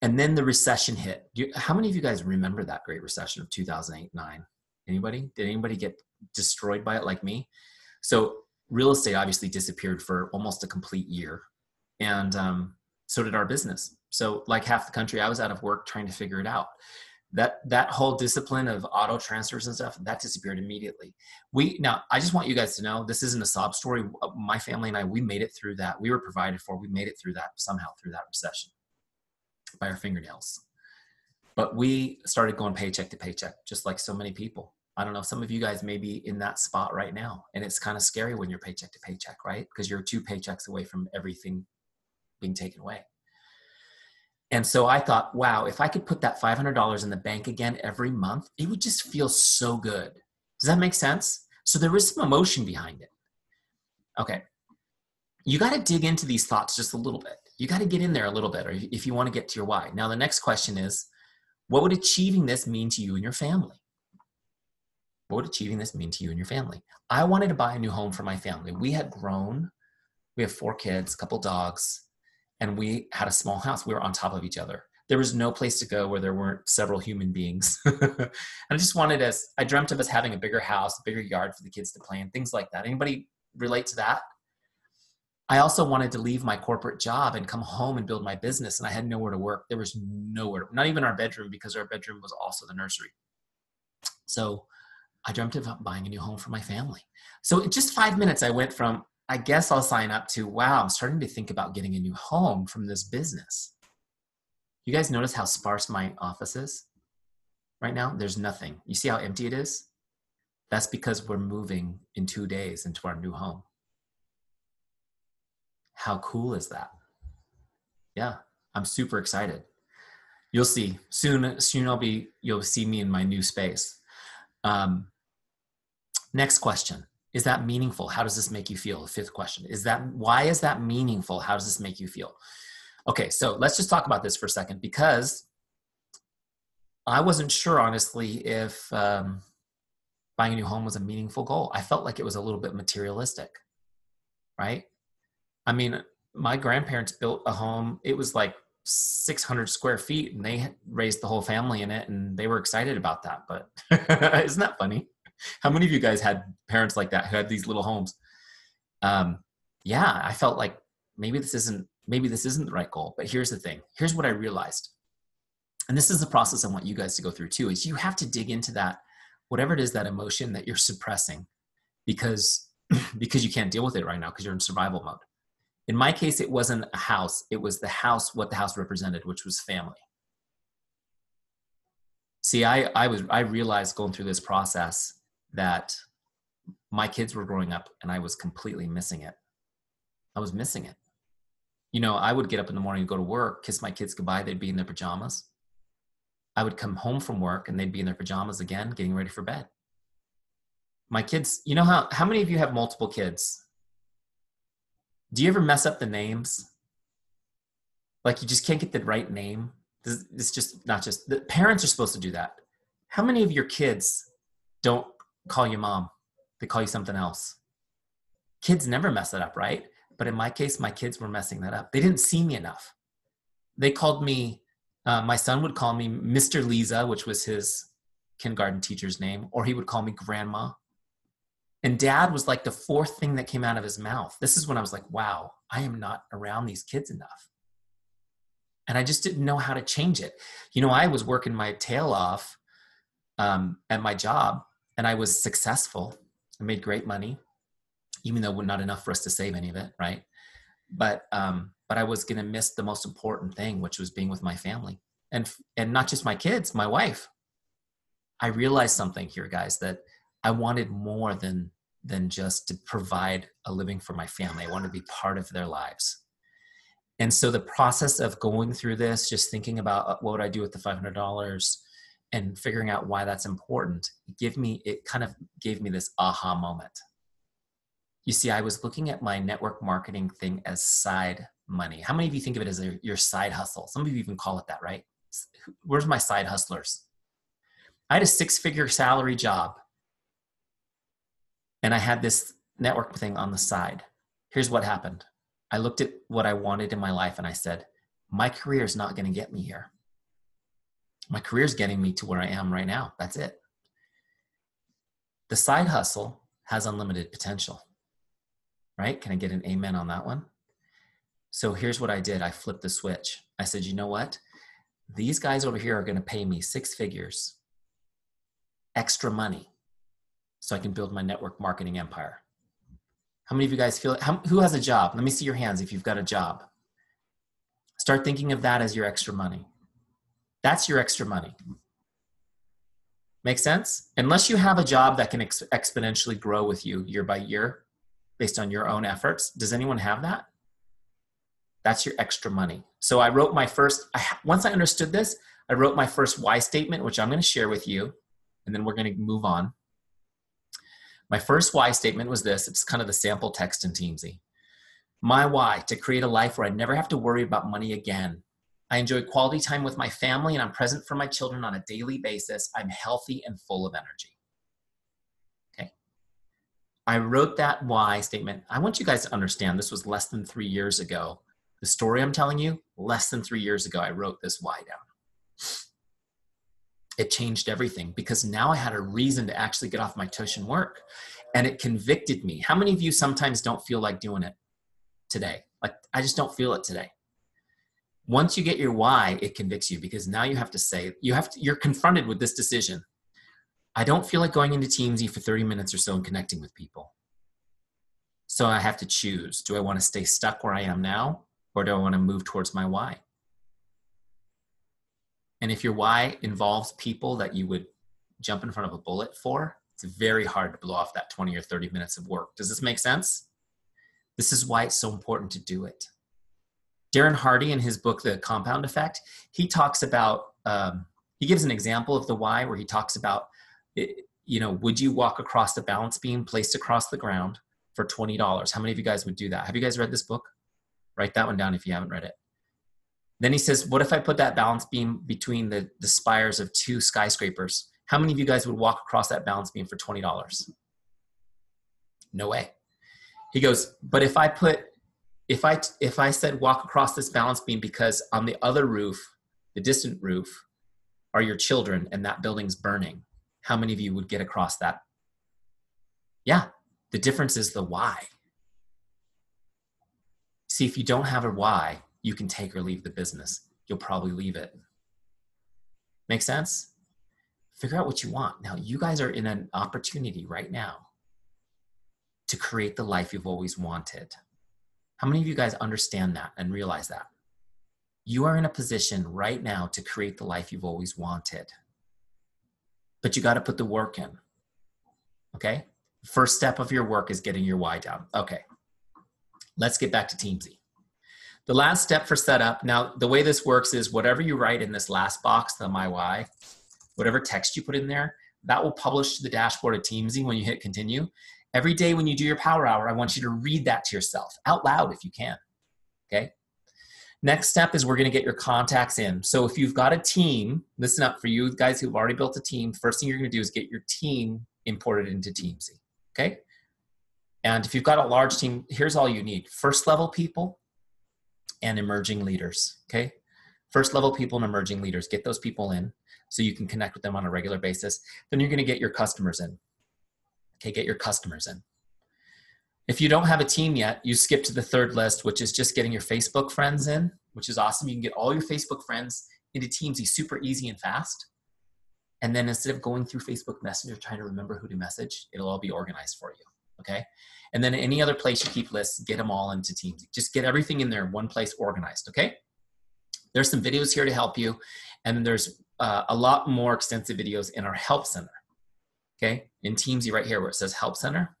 And then the recession hit. How many of you guys remember that great recession of 2008-9? Anybody? Did anybody get destroyed by it like me? So real estate obviously disappeared for almost a complete year. And so did our business. So like half the country, I was out of work trying to figure it out. That whole discipline of auto transfers and stuff, that disappeared immediately. Now, I just want you guys to know, this isn't a sob story. My family and I, we made it through that. We were provided for. We made it through that somehow, through that recession by our fingernails. But we started going paycheck to paycheck, just like so many people. I don't know, some of you guys may be in that spot right now. And it's kind of scary when you're paycheck to paycheck, right? Because you're 2 paychecks away from everything being taken away. And so I thought, wow, if I could put that $500 in the bank again every month, it would just feel so good. Does that make sense? So there was some emotion behind it. Okay. You got to dig into these thoughts just a little bit. You got to get in there a little bit, or if you want to get to your why. Now, the next question is, what would achieving this mean to you and your family? What would achieving this mean to you and your family? I wanted to buy a new home for my family. We had grown. We have 4 kids, a couple dogs, and we had a small house. We were on top of each other. There was no place to go where there weren't several human beings. And I just wanted I dreamt of us having a bigger house, a bigger yard for the kids to play in, things like that. Anybody relate to that? I also wanted to leave my corporate job and come home and build my business. And I had nowhere to work. There was nowhere, not even our bedroom, because our bedroom was also the nursery. So I dreamt of buying a new home for my family. So in just 5 minutes, I went from, I guess I'll sign up, to, wow, I'm starting to think about getting a new home from this business. You guys notice how sparse my office is right now? There's nothing. You see how empty it is? That's because we're moving in 2 days into our new home. How cool is that? Yeah, I'm super excited. You'll see soon you'll see me in my new space. Next question. Is that meaningful? How does this make you feel? The 5th question. Why is that meaningful? How does this make you feel? Okay, so let's just talk about this for a second, because I wasn't sure, honestly, if buying a new home was a meaningful goal. I felt like it was a little bit materialistic, right? I mean, my grandparents built a home. It was like 600 square feet, and they raised the whole family in it, and they were excited about that. But isn't that funny? How many of you guys had parents like that who had these little homes? Yeah, I felt like maybe this isn't the right goal. But here's the thing. Here's what I realized. And this is the process I want you guys to go through too, is you have to dig into that, whatever it is, that emotion that you're suppressing because you can't deal with it right now because you're in survival mode. In my case, it wasn't a house. It was the house, what the house represented, which was family. See, I realized going through this process that my kids were growing up and I was completely missing it. I was missing it. You know, I would get up in the morning and go to work, kiss my kids goodbye. They'd be in their pajamas. I would come home from work and they'd be in their pajamas again, getting ready for bed. My kids, you know how many of you have multiple kids? Do you ever mess up the names? Like you just can't get the right name? It's just not just, the parents are supposed to do that. How many of your kids don't call you mom? They call you something else. Kids never mess it up, right? But in my case, my kids were messing that up. They didn't see me enough. They called me, my son would call me Mr. Lisa, which was his kindergarten teacher's name, or he would call me grandma. And dad was like the 4th thing that came out of his mouth. This is when I was like, wow, I am not around these kids enough. And I just didn't know how to change it. You know, I was working my tail off at my job, and I was successful. I made great money, even though not enough for us to save any of it, right? But but I was going to miss the most important thing, which was being with my family, and not just my kids, my wife. I realized something here, guys, that I wanted more than just to provide a living for my family. I wanted to be part of their lives. And so the process of going through this, just thinking about what would I do with the $500 and figuring out why that's important, it kind of gave me this aha moment. You see, I was looking at my network marketing thing as side money. How many of you think of it as your side hustle? Some of you even call it that, right? Where's my side hustlers? I had a 6-figure salary job, and I had this network thing on the side. Here's what happened. I looked at what I wanted in my life and I said, my career is not going to get me here. My career is getting me to where I am right now. That's it. The side hustle has unlimited potential, right? Can I get an amen on that one? So here's what I did. I flipped the switch. I said, you know what? These guys over here are going to pay me 6 figures, extra money, so I can build my network marketing empire. How many of you guys feel it? Who has a job? Let me see your hands if you've got a job. Start thinking of that as your extra money. That's your extra money. Make sense? Unless you have a job that can exponentially grow with you year by year based on your own efforts. Does anyone have that? That's your extra money. So I wrote once I understood this, I wrote my first why statement, which I'm going to share with you, and then we're going to move on. My first why statement was this. It's kind of the sample text in Teamzy. My why: to create a life where I never have to worry about money again. I enjoy quality time with my family and I'm present for my children on a daily basis. I'm healthy and full of energy. Okay. I wrote that why statement. I want you guys to understand this was less than 3 years ago. The story I'm telling you, less than 3 years ago, I wrote this why down. It changed everything because now I had a reason to actually get off my tush and work. And it convicted me. How many of you sometimes don't feel like doing it today? Like, I just don't feel it today. Once you get your why, it convicts you because now you have to say, you're confronted with this decision. I don't feel like going into Teamzy for 30 minutes or so and connecting with people. So I have to choose. Do I want to stay stuck where I am now? Or do I want to move towards my why? And if your why involves people that you would jump in front of a bullet for, it's very hard to blow off that 20 or 30 minutes of work. Does this make sense? This is why it's so important to do it. Darren Hardy, in his book, The Compound Effect, he talks about, he gives an example of the why where he talks about, would you walk across the balance beam placed across the ground for $20? How many of you guys would do that? Have you guys read this book? Write that one down if you haven't read it. Then he says, what if I put that balance beam between the spires of 2 skyscrapers? How many of you guys would walk across that balance beam for $20? No way. He goes, but if I said walk across this balance beam because on the other roof, the distant roof, are your children and that building's burning, how many of you would get across that? Yeah, the difference is the why. See, if you don't have a why, you can take or leave the business. You'll probably leave it. Make sense? Figure out what you want. Now, you guys are in an opportunity right now to create the life you've always wanted. How many of you guys understand that and realize that? You are in a position right now to create the life you've always wanted. But you got to put the work in. Okay? First step of your work is getting your why down. Okay. Let's get back to Teamzy. The last step for setup, now the way this works is whatever you write in this last box, the my why, whatever text you put in there, that will publish to the dashboard of Teamzy when you hit continue. Every day when you do your power hour, I want you to read that to yourself out loud if you can, okay? Next step is we're gonna get your contacts in. So if you've got a team, listen up, for you guys who've already built a team, first thing you're gonna do is get your team imported into Teamzy, okay? And if you've got a large team, here's all you need. First level people and emerging leaders, okay? First level people and emerging leaders, get those people in so you can connect with them on a regular basis. Then you're gonna get your customers in. Okay, get your customers in. If you don't have a team yet, you skip to the third list, which is just getting your Facebook friends in, which is awesome. You can get all your Facebook friends into Teamzy super easy and fast. And then instead of going through Facebook Messenger trying to remember who to message, it'll all be organized for you. okay? And then any other place you keep lists, get them all into Teamzy. Just get everything in there in one place organized, okay? There's some videos here to help you, and there's a lot more extensive videos in our Help Center, okay? In Teamzy right here where it says Help Center,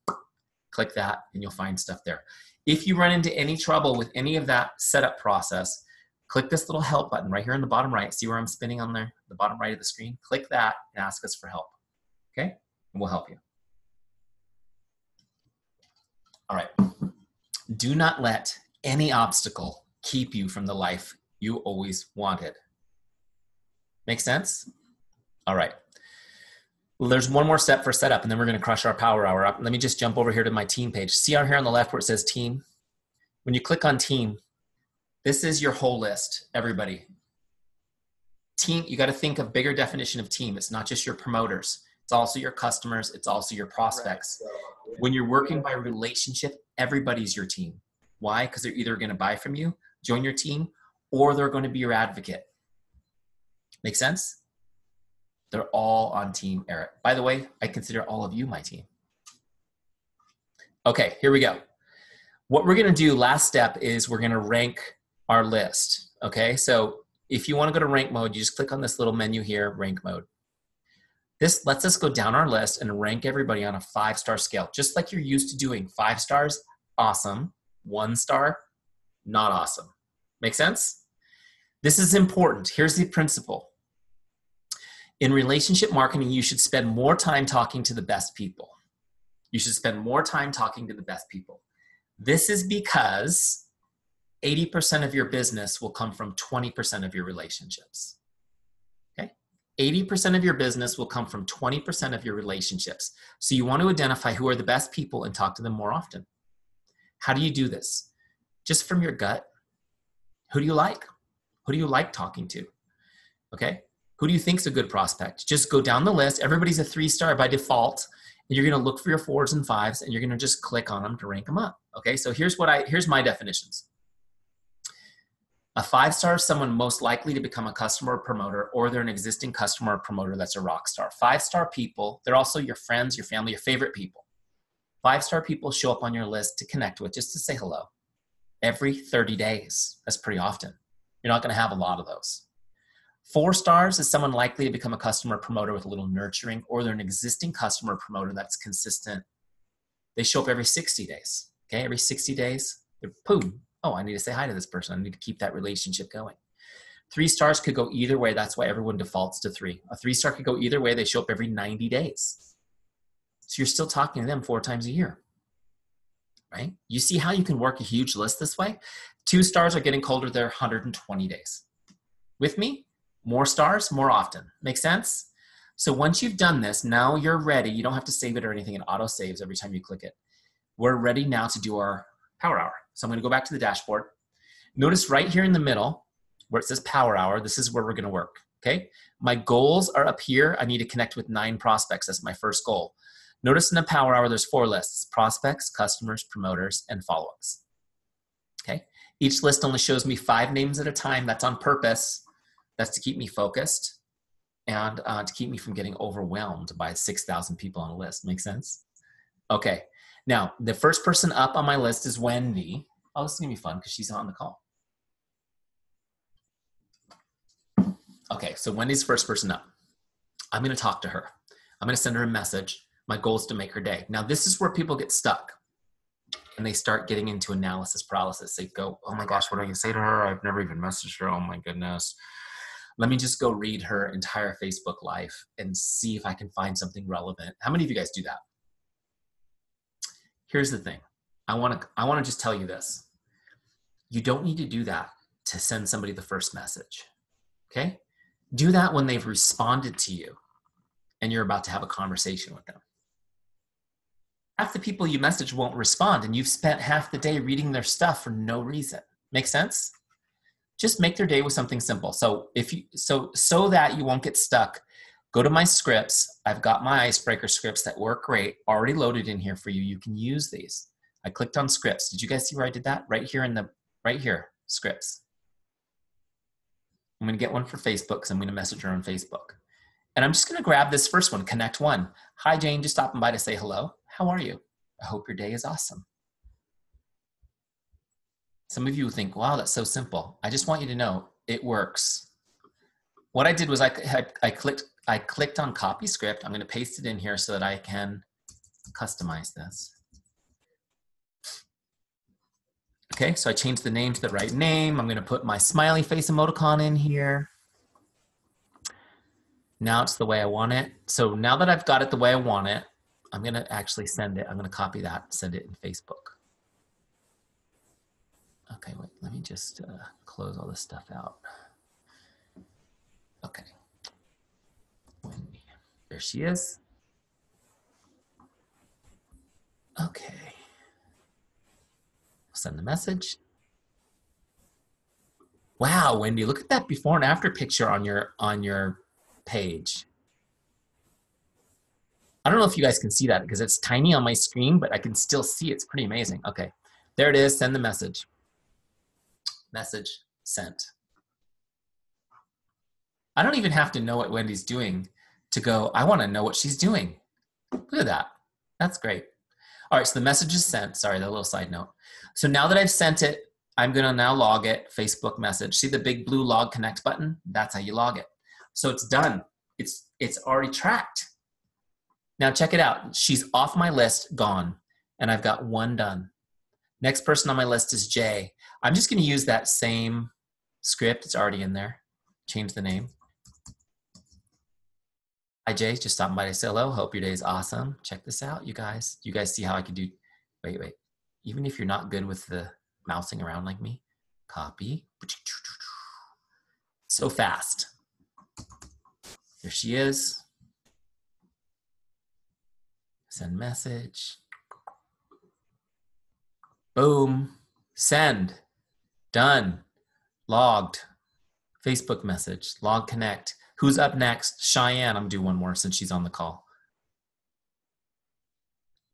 click that and you'll find stuff there. If you run into any trouble with any of that setup process, click this little help button right here in the bottom right. See where I'm spinning on there, the bottom right of the screen? Click that and ask us for help, okay? And we'll help you. All right. Do not let any obstacle keep you from the life you always wanted. Make sense? All right. Well, there's one more step for setup, and then we're going to crush our power hour up. Let me just jump over here to my team page. See out here on the left where it says team? When you click on team, this is your whole list, everybody. Team, you got to think of bigger definition of team. It's not just your promoters. It's also your customers. It's also your prospects. When you're working by relationship, everybody's your team. Why? Because they're either going to buy from you, join your team, or they're going to be your advocate. Make sense? They're all on Team Eric. By the way, I consider all of you my team. Okay, here we go. What we're going to do, last step, is we're going to rank our list. Okay, so if you want to go to rank mode, you just click on this little menu here, rank mode. This lets us go down our list and rank everybody on a 5-star scale, just like you're used to doing. 5 stars, awesome. 1 star, not awesome. Make sense? This is important. Here's the principle. In relationship marketing, you should spend more time talking to the best people. You should spend more time talking to the best people. This is because 80% of your business will come from 20% of your relationships. Okay? 80% of your business will come from 20% of your relationships. So you want to identify who are the best people and talk to them more often. How do you do this? Just from your gut. Who do you like? Who do you like talking to? Okay? Who do you think is a good prospect? Just go down the list. Everybody's a 3-star by default. And you're going to look for your 4s and 5s, and you're going to just click on them to rank them up. Okay, so here's my definitions. A 5-star is someone most likely to become a customer or promoter, or they're an existing customer or promoter that's a rock star. 5-star people, they're also your friends, your family, your favorite people. 5-star people show up on your list to connect with, just to say hello. Every 30 days. That's pretty often. You're not going to have a lot of those. 4 stars is someone likely to become a customer promoter with a little nurturing, or they're an existing customer promoter that's consistent. They show up every 60 days. Okay, every 60 days, they're boom. Oh, I need to say hi to this person. I need to keep that relationship going. 3 stars could go either way. That's why everyone defaults to 3. A 3-star could go either way. They show up every 90 days. So you're still talking to them 4 times a year, right? You see how you can work a huge list this way? 2 stars are getting colder. They're 120 days. With me? More stars, more often. Make sense? So once you've done this, now you're ready. You don't have to save it or anything. It auto saves every time you click it. We're ready now to do our power hour. So I'm going to go back to the dashboard. Notice right here in the middle where it says power hour, this is where we're going to work. Okay. My goals are up here. I need to connect with 9 prospects. That's my first goal. Notice in the power hour, there's 4 lists: prospects, customers, promoters, and follow-ups. Okay. Each list only shows me 5 names at a time. That's on purpose. That's to keep me focused and to keep me from getting overwhelmed by 6,000 people on a list. Make sense? Okay. Now, the first person up on my list is Wendy. Oh, this is going to be fun because she's on the call. Okay, so Wendy's the first person up. I'm going to talk to her. I'm going to send her a message. My goal is to make her day. Now, this is where people get stuck and they start getting into analysis paralysis. They go, oh my gosh, what do I say to her? I've never even messaged her. Oh my goodness. Let me just go read her entire Facebook life and see if I can find something relevant. How many of you guys do that? Here's the thing. I want to just tell you this. You don't need to do that to send somebody the first message. Okay? Do that when they've responded to you and you're about to have a conversation with them. Half the people you message won't respond, and you've spent half the day reading their stuff for no reason. Make sense? Just make their day with something simple. So so that you won't get stuck, go to my scripts. I've got my Icebreaker scripts that work great, already loaded in here for you. You can use these. I clicked on scripts. Did you guys see where I did that? Right here, scripts. I'm going to get one for Facebook because I'm going to message her on Facebook. And I'm just going to grab this first one, connect one. Hi, Jane, just stopping by to say hello. How are you? I hope your day is awesome. Some of you think, wow, that's so simple. I just want you to know it works. What I did was I clicked on copy script. I'm going to paste it in here so that I can customize this. Okay, so I changed the name to the right name. I'm going to put my smiley face emoticon in here. Now it's the way I want it. So now that I've got it the way I want it, I'm going to actually send it. I'm going to copy that, send it in Facebook. Okay, wait, let me just close all this stuff out. Okay. Wendy. There she is. Okay. Send the message. Wow, Wendy, look at that before and after picture on your page. I don't know if you guys can see that because it's tiny on my screen, but I can still see it's pretty amazing. Okay, there it is. Send the message. Message sent. I don't even have to know what Wendy's doing to go, I want to know what she's doing. Look at that. That's great. All right, so the message is sent. Sorry, that little side note. So now that I've sent it, I'm going to now log it, Facebook message. See the big blue log connect button? That's how you log it. So it's done. It's already tracked. Now check it out. She's off my list, gone, and I've got one done. Next person on my list is Jay. I'm just going to use that same script. It's already in there. Change the name. Hi, Jay. Just stopping by to say hello. Hope your day is awesome. Check this out, you guys. You guys see how I can do, wait. Even if you're not good with the mousing around like me, copy. So fast. Here she is. Send message. Boom. Send. Done. Logged. Facebook message. Log connect. Who's up next? Cheyenne. I'm gonna do one more since she's on the call.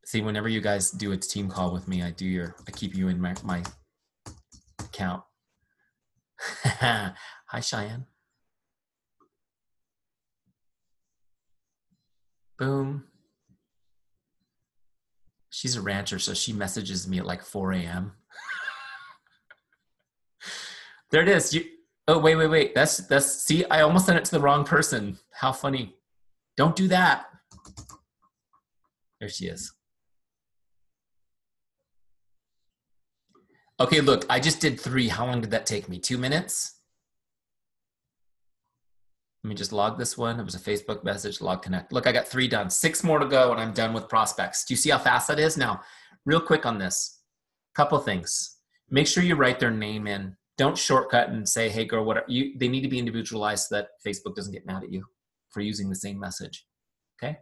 See, whenever you guys do a team call with me, I keep you in my account. Hi, Cheyenne. Boom. She's a rancher, so she messages me at like 4 a.m. There it is. Oh, wait. That's, see, I almost sent it to the wrong person. How funny. Don't do that. There she is. Okay, look, I just did 3. How long did that take me? 2 minutes? Let me just log this one. It was a Facebook message, log connect. Look, I got 3 done. 6 more to go and I'm done with prospects. Do you see how fast that is? Now, real quick on this, couple things. Make sure you write their name in. Don't shortcut and say, hey girl, what they need to be individualized so that Facebook doesn't get mad at you for using the same message, okay?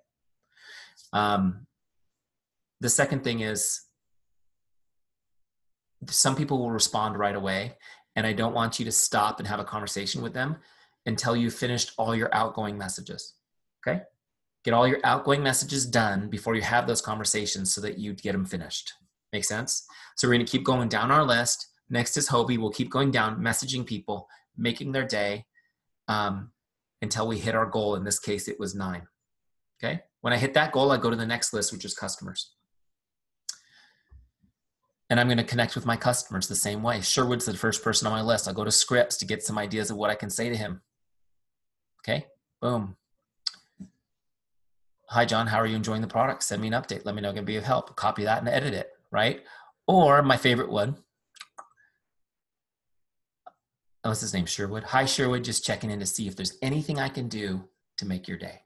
The second thing is, some people will respond right away, and I don't want you to stop and have a conversation with them until you've finished all your outgoing messages, okay? Get all your outgoing messages done before you have those conversations so that you get them finished. Make sense? So we're gonna keep going down our list. Next is Hobie. We'll keep going down, messaging people, making their day until we hit our goal. In this case, it was 9, okay? When I hit that goal, I go to the next list, which is customers. And I'm gonna connect with my customers the same way. Sherwood's the first person on my list. I'll go to scripts to get some ideas of what I can say to him. Okay, boom. Hi, John, how are you enjoying the product? Send me an update. Let me know if I can be of help. Copy that and edit it, right? Or my favorite one. Oh, what's his name? Sherwood. Hi, Sherwood, just checking in to see if there's anything I can do to make your day.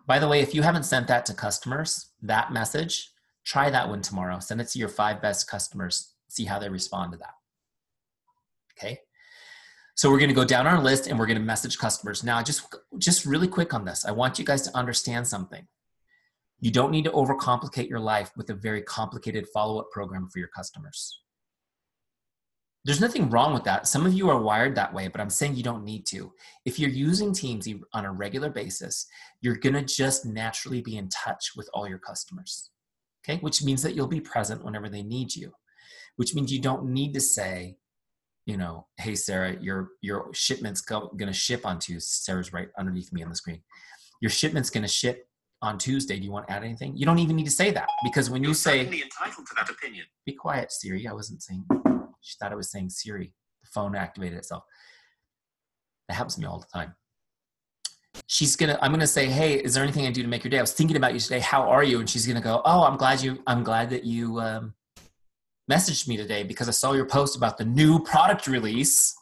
By the way, if you haven't sent that to customers, that message, try that one tomorrow. Send it to your 5 best customers. See how they respond to that. Okay. So we're going to go down our list and we're going to message customers. Now, just really quick on this. I want you guys to understand something. You don't need to overcomplicate your life with a very complicated follow-up program for your customers. There's nothing wrong with that. Some of you are wired that way, but I'm saying you don't need to. If you're using Teamzy on a regular basis, you're going to just naturally be in touch with all your customers. Okay, which means that you'll be present whenever they need you, which means you don't need to say, you know, hey, Sarah, your shipment's going to ship onto, Sarah's right underneath me on the screen. Your shipment's going to ship on Tuesday. Do you want to add anything? You don't even need to say that, because when you say, entitled to that opinion. Be quiet, Siri. I wasn't saying, she thought I was saying Siri. The phone activated itself. That happens to me all the time. I'm going to say, hey, is there anything I can do to make your day? I was thinking about you today. How are you? And she's going to go, oh, I'm glad that you messaged me today because I saw your post about the new product release.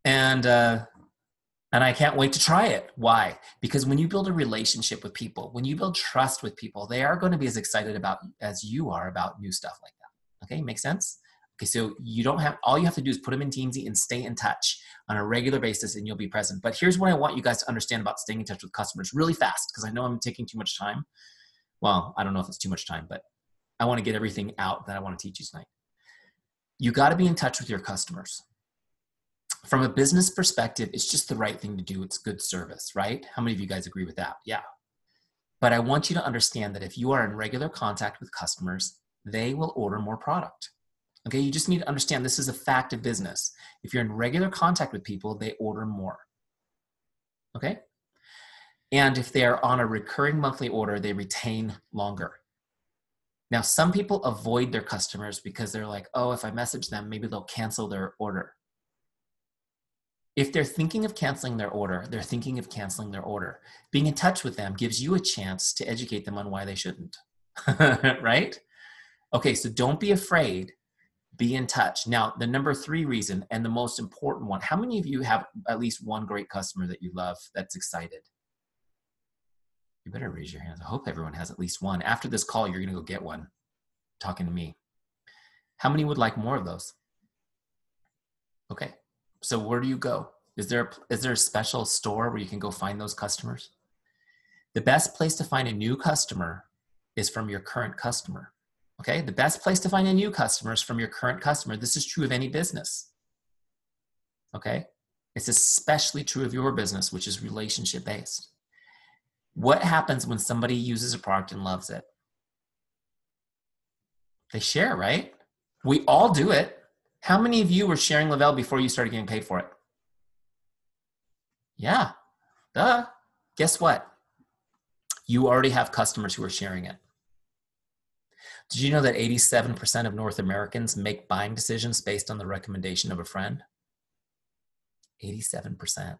And I can't wait to try it. Why? Because when you build a relationship with people, when you build trust with people, they are going to be as excited about as you are about new stuff like that. Okay, make sense? Okay, so all you have to do is put them in Teamzy and stay in touch on a regular basis, and you'll be present. But here's what I want you guys to understand about staying in touch with customers really fast, because I know I'm taking too much time. Well, I don't know if it's too much time, but I want to get everything out that I want to teach you tonight. You got to be in touch with your customers. From a business perspective, it's just the right thing to do. It's good service, right? How many of you guys agree with that? Yeah. But I want you to understand that if you are in regular contact with customers, they will order more product. Okay, you just need to understand this is a fact of business. If you're in regular contact with people, they order more. Okay? And if they are on a recurring monthly order, they retain longer. Now, some people avoid their customers because they're like, oh, if I message them, maybe they'll cancel their order. If they're thinking of canceling their order, they're thinking of canceling their order. Being in touch with them gives you a chance to educate them on why they shouldn't, right? Okay, so don't be afraid, be in touch. Now, the number 3 reason, and the most important one, how many of you have at least one great customer that you love that's excited? You better raise your hands. I hope everyone has at least one. After this call, you're gonna go get one, talking to me. How many would like more of those? Okay. So where do you go? Is there a special store where you can go find those customers? The best place to find a new customer is from your current customer. Okay, the best place to find a new customer is from your current customer. This is true of any business. Okay, it's especially true of your business, which is relationship based. What happens when somebody uses a product and loves it? They share, right? We all do it. How many of you were sharing Le-Vel before you started getting paid for it? Yeah, duh. Guess what? You already have customers who are sharing it. Did you know that 87% of North Americans make buying decisions based on the recommendation of a friend? 87%.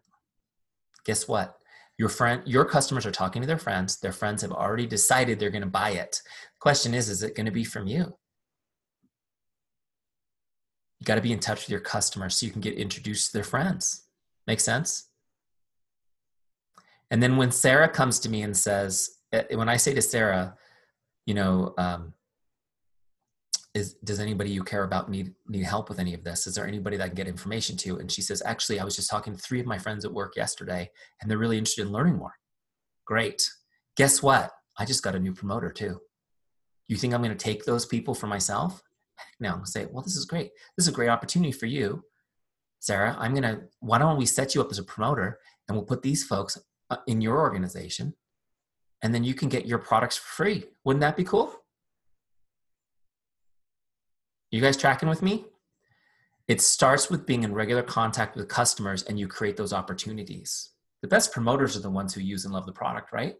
Guess what? Your customers are talking to their friends. Their friends have already decided they're going to buy it. The question is it going to be from you? You got to be in touch with your customers so you can get introduced to their friends. Make sense? And then when Sarah comes to me and says, when I say to Sarah, does anybody you care about need help with any of this? Is there anybody that I can get information to? And she says, actually, I was just talking to 3 of my friends at work yesterday, and they're really interested in learning more. Great. Guess what? I just got a new promoter too. You think I'm going to take those people for myself? No, I'm going to say, well, this is great. This is a great opportunity for you, Sarah. Why don't we set you up as a promoter, and we'll put these folks in your organization, and then you can get your products for free. Wouldn't that be cool? You guys tracking with me? It starts with being in regular contact with customers, and you create those opportunities. The best promoters are the ones who use and love the product, right?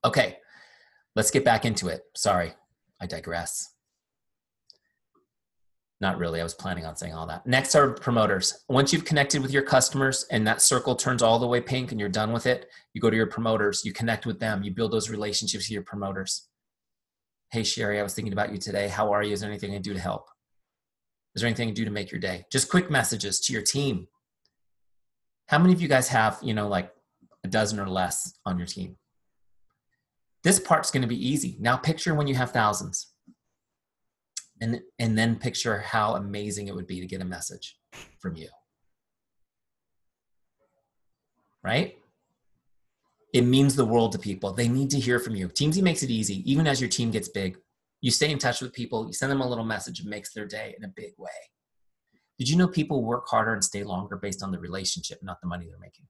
Okay, let's get back into it. Sorry, I digress. Not really, I was planning on saying all that. Next are promoters. Once you've connected with your customers and that circle turns all the way pink and you're done with it, you go to your promoters, you connect with them, you build those relationships with your promoters. Hey, Sherry, I was thinking about you today. How are you? Is there anything I can do to help? Is there anything I can do to make your day? Just quick messages to your team. How many of you guys have, like a dozen or less on your team? This part's going to be easy. Now picture when you have thousands. And then picture how amazing it would be to get a message from you. Right? It means the world to people. They need to hear from you. Teamzy makes it easy. Even as your team gets big, you stay in touch with people, you send them a little message, it makes their day in a big way. Did you know people work harder and stay longer based on the relationship, not the money they're making?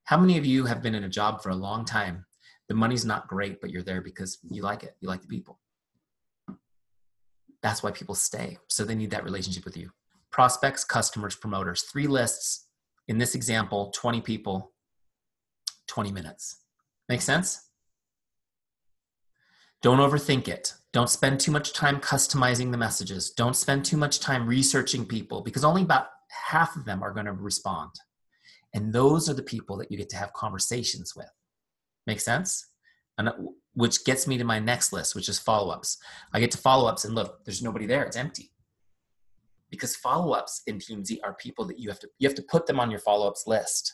How many of you have been in a job for a long time? The money's not great, but you're there because you like it. You like the people. That's why people stay. So they need that relationship with you. Prospects, customers, promoters, 3 lists. In this example, 20 people, 20 minutes. Make sense? Don't overthink it. Don't spend too much time customizing the messages. Don't spend too much time researching people, because only about half of them are going to respond. And those are the people that you get to have conversations with. Make sense? And which gets me to my next list, which is follow-ups. I get to follow-ups and look, there's nobody there. It's empty. Because follow-ups in Teamzy are people that you have to put them on your follow-ups list.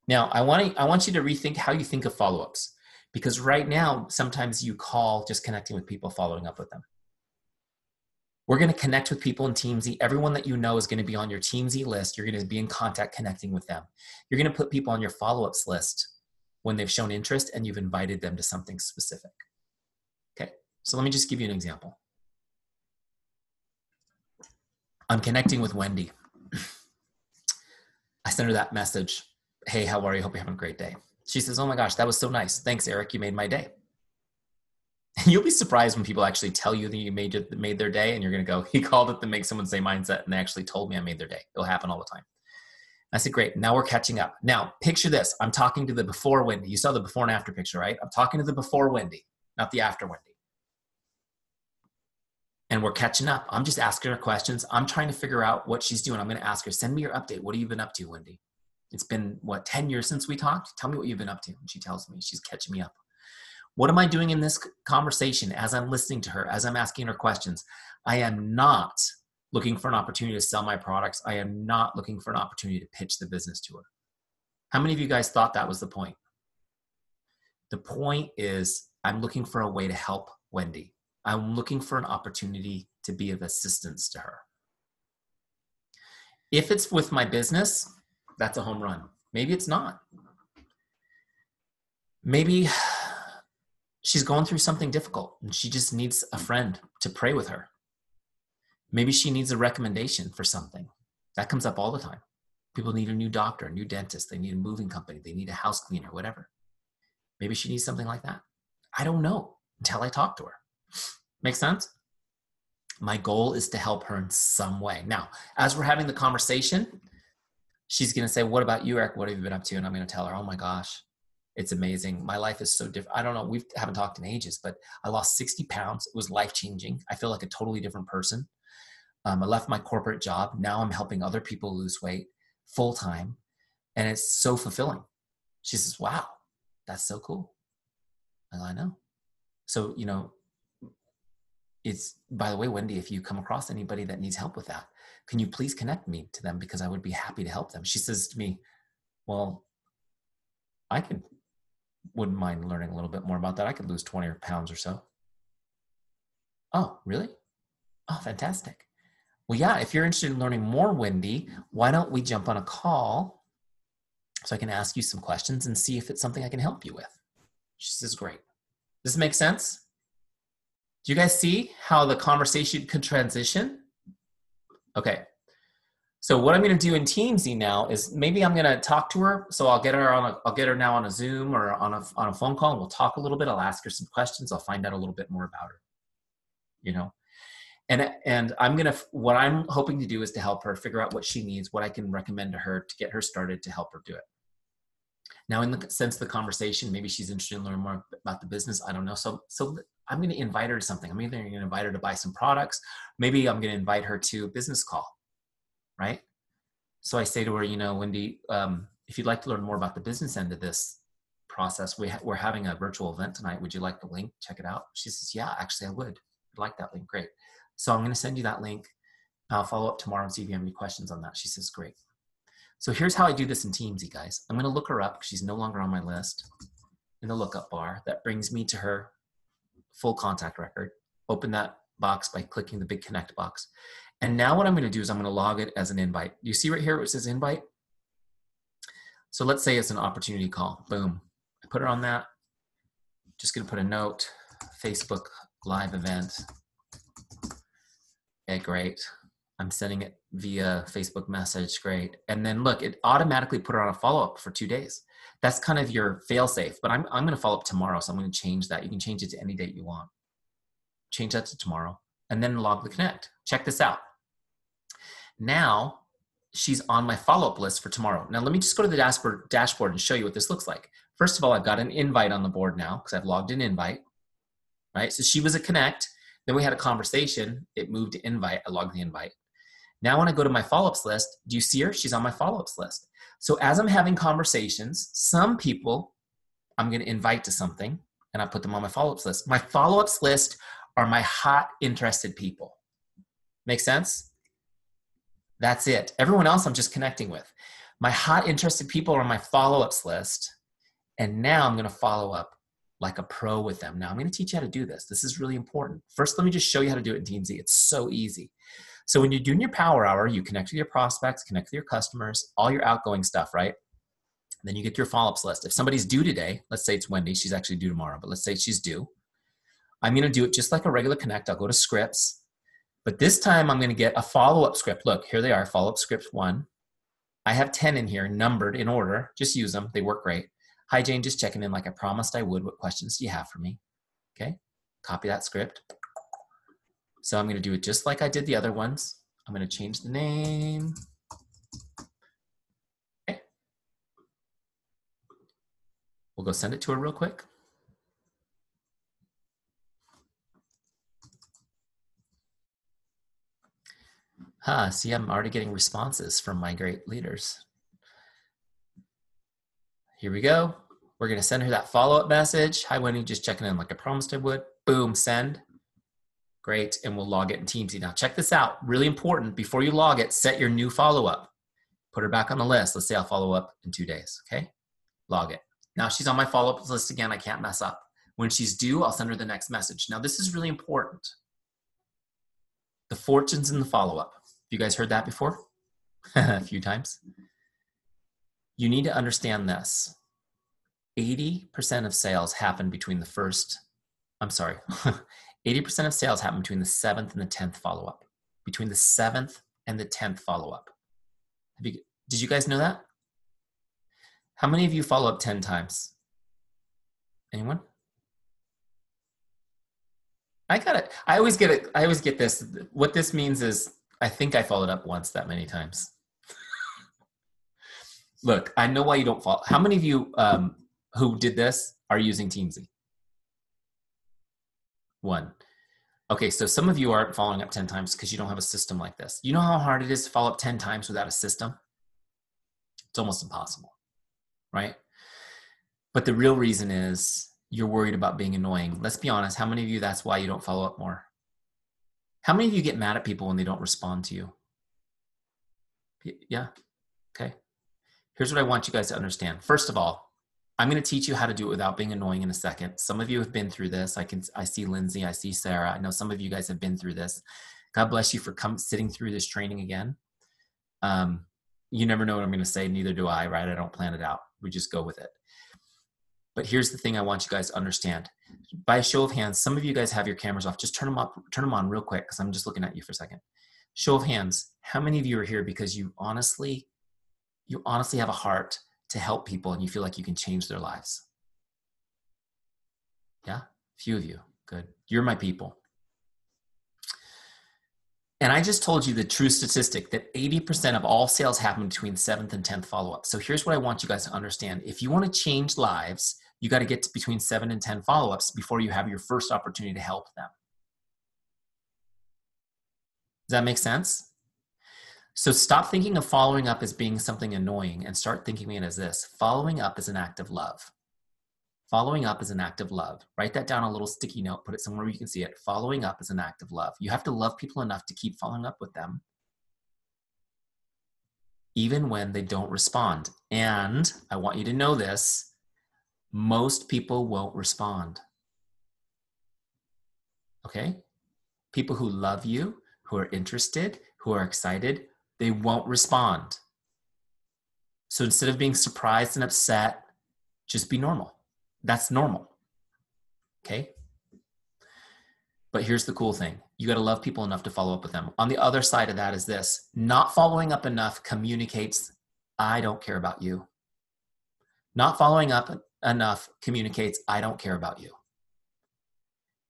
Now, I want you to rethink how you think of follow-ups. Because right now, sometimes you call just connecting with people, following up with them. We're going to connect with people in Teamzy. Everyone that you know is going to be on your Teamzy list. You're going to be in contact connecting with them. You're going to put people on your follow-ups list when they've shown interest and you've invited them to something specific. Okay, so let me just give you an example. I'm connecting with Wendy. I sent her that message. Hey, how are you? Hope you're having a great day. She says, oh my gosh, that was so nice. Thanks, Eric. You made my day. And you'll be surprised when people actually tell you that you made their day, and you're going to go, he called it to make someone say mindset, and they actually told me I made their day. It'll happen all the time. I said, great. Now we're catching up. Now, picture this. I'm talking to the before Wendy. You saw the before and after picture, right? I'm talking to the before Wendy, not the after Wendy. And we're catching up. I'm just asking her questions. I'm trying to figure out what she's doing. I'm going to ask her, send me your update. What have you been up to, Wendy? It's been, 10 years since we talked? Tell me what you've been up to. And she tells me. She's catching me up. What am I doing in this conversation as I'm listening to her, as I'm asking her questions? I am not looking for an opportunity to sell my products. I am not looking for an opportunity to pitch the business to her. How many of you guys thought that was the point? The point is I'm looking for a way to help Wendy. I'm looking for an opportunity to be of assistance to her. If it's with my business, that's a home run. Maybe it's not. Maybe she's going through something difficult and she just needs a friend to pray with her. Maybe she needs a recommendation for something. That comes up all the time. People need a new doctor, a new dentist. They need a moving company. They need a house cleaner, whatever. Maybe she needs something like that. I don't know until I talk to her. Make sense? My goal is to help her in some way. Now, as we're having the conversation, she's going to say, what about you, Eric? What have you been up to? And I'm going to tell her, oh my gosh, it's amazing. My life is so different. I don't know. We haven't talked in ages, but I lost 60 pounds. It was life-changing. I feel like a totally different person. I left my corporate job. Now I'm helping other people lose weight full-time. And it's so fulfilling. She says, wow, that's so cool. I know. So, it's, by the way, Wendy, if you come across anybody that needs help with that, can you please connect me to them? Because I would be happy to help them. She says to me, well, wouldn't mind learning a little bit more about that. I could lose 20 pounds or so. Oh, really? Oh, fantastic. Well, yeah, if you're interested in learning more, Wendy, why don't we jump on a call so I can ask you some questions and see if it's something I can help you with. She says, great. Does this make sense? Do you guys see how the conversation could transition? Okay. So what I'm going to do in Teamzy now is maybe I'm going to talk to her. So I'll get her now on a Zoom or on a phone call, and we'll talk a little bit. I'll ask her some questions. I'll find out a little bit more about her, And what I'm hoping to do is to help her figure out what she needs, what I can recommend to her to get her started to help her do it. Now, in the sense of the conversation, maybe she's interested in learning more about the business. I don't know. So I'm going to invite her to something. I'm either going to invite her to buy some products. Maybe I'm going to invite her to a business call, right? So I say to her, Wendy, if you'd like to learn more about the business end of this process, we're having a virtual event tonight. Would you like the link? Check it out. She says, yeah, actually I would. I'd like that link. Great. So I'm going to send you that link. I'll follow up tomorrow and see if you have any questions on that. She says, great. So here's how I do this in Teamzy, guys. I'm going to look her up because she's no longer on my list in the lookup bar. That brings me to her full contact record. Open that box by clicking the big connect box. And now what I'm going to do is I'm going to log it as an invite. You see right here where it says invite? So let's say it's an opportunity call. Boom. I put her on that. Just going to put a note, Facebook live event. Okay, great. I'm sending it via Facebook message. Great. And then look, it automatically put her on a follow-up for 2 days. That's kind of your fail-safe, but I'm going to follow up tomorrow. So I'm going to change that. You can change it to any date you want. Change that to tomorrow and then log the connect. Check this out. Now she's on my follow-up list for tomorrow. Now let me just go to the dashboard and show you what this looks like. First of all, I've got an invite on the board now because I've logged an invite, right? So she was a connect. Then we had a conversation. It moved to invite. I logged the invite. Now when I go to my follow-ups list, do you see her? She's on my follow-ups list. So as I'm having conversations, some people I'm going to invite to something and I put them on my follow-ups list. My follow-ups list are my hot, interested people. Make sense? That's it. Everyone else I'm just connecting with. My hot, interested people are on my follow-ups list. And now I'm going to follow up like a pro with them. Now I'm going to teach you how to do this. This is really important. First, let me just show you how to do it in Teamzy. It's so easy. So when you're doing your power hour, you connect with your prospects, connect with your customers, all your outgoing stuff, right? Then you get your follow-ups list. If somebody's due today, let's say it's Wendy, she's actually due tomorrow, but let's say she's due. I'm going to do it just like a regular connect. I'll go to scripts, but this time I'm going to get a follow-up script. Look, here they are, follow-up script 1. I have 10 in here, numbered in order. Just use them. They work great. Hi, Jane, just checking in like I promised I would. What questions do you have for me? Okay, copy that script. So I'm going to do it just like I did the other ones. I'm going to change the name. Okay. We'll go send it to her real quick. See, I'm already getting responses from my great leaders. Here we go. We're going to send her that follow-up message. Hi, Wendy, just checking in like I promised I would. Boom, send. Great, and we'll log it in Teamzy. Now check this out, really important. Before you log it, set your new follow-up. Put her back on the list. Let's say I'll follow up in 2 days, okay? Log it. Now she's on my follow-up list again. I can't mess up. When she's due, I'll send her the next message. Now this is really important. The fortunes in the follow-up. You guys heard that before? A few times. You need to understand this. 80% of sales happen between the first, 80% of sales happen between the 7th and the 10th follow-up. Between the 7th and the 10th follow-up. Did you guys know that? How many of you follow up 10 times? Anyone? I got it. I always get it. I always get this. What this means is I think I followed up once that many times. Look, I know why you don't follow. How many of you who did this are using Teamzy? 1. Okay, so some of you aren't following up 10 times because you don't have a system like this. You know how hard it is to follow up 10 times without a system? It's almost impossible, right? But the real reason is you're worried about being annoying. Let's be honest, how many of you, that's why you don't follow up more? How many of you get mad at people when they don't respond to you? Yeah, okay. Here's what I want you guys to understand. First of all, I'm going to teach you how to do it without being annoying in a second. Some of you have been through this. I see Lindsay, I see Sarah. I know some of you guys have been through this. God bless you for sitting through this training again. You never know what I'm going to say. Neither do I, right? I don't plan it out. We just go with it. But here's the thing I want you guys to understand. By a show of hands, some of you guys have your cameras off. Just turn them on real quick because I'm just looking at you for a second. Show of hands. How many of you are here because you honestly have a heart to help people and you feel like you can change their lives? Yeah, a few of you. Good. You're my people. And I just told you the true statistic that 80% of all sales happen between 7th and 10th follow-up. So here's what I want you guys to understand. If you want to change lives, you got to get to between 7 and 10 follow-ups before you have your first opportunity to help them. Does that make sense? So stop thinking of following up as being something annoying and start thinking of it as this. Following up is an act of love. Following up is an act of love. Write that down on a little sticky note. Put it somewhere where you can see it. Following up is an act of love. You have to love people enough to keep following up with them, even when they don't respond. And I want you to know this. Most people won't respond. Okay? People who love you, who are interested, who are excited, they won't respond. So instead of being surprised and upset, just be normal. That's normal. Okay? But here's the cool thing. You got to love people enough to follow up with them. On the other side of that is this. Not following up enough communicates, I don't care about you. Not following up enough communicates, I don't care about you.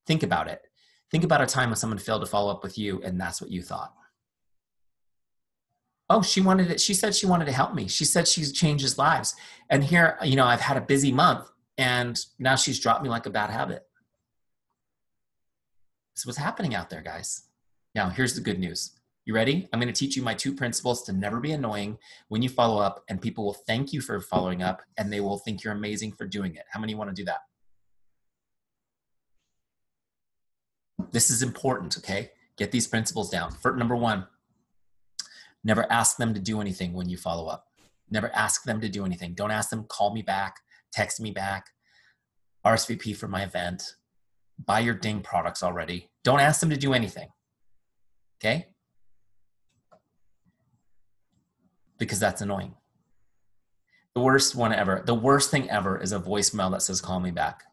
Think about it. Think about a time when someone failed to follow up with you and that's what you thought. Oh, she wanted it. She said she wanted to help me. She said she's changes lives. And here, I've had a busy month and now she's dropped me like a bad habit. This is what's happening out there, guys. Now, here's the good news. You ready? I'm going to teach you my 2 principles to never be annoying when you follow up, and people will thank you for following up and they will think you're amazing for doing it. How many want to do that? This is important, okay? Get these principles down. For number 1, never ask them to do anything when you follow up. Never ask them to do anything. Don't ask them, call me back, text me back, RSVP for my event, buy your ding products already. Don't ask them to do anything, okay? Because that's annoying. The worst thing ever is a voicemail that says, call me back.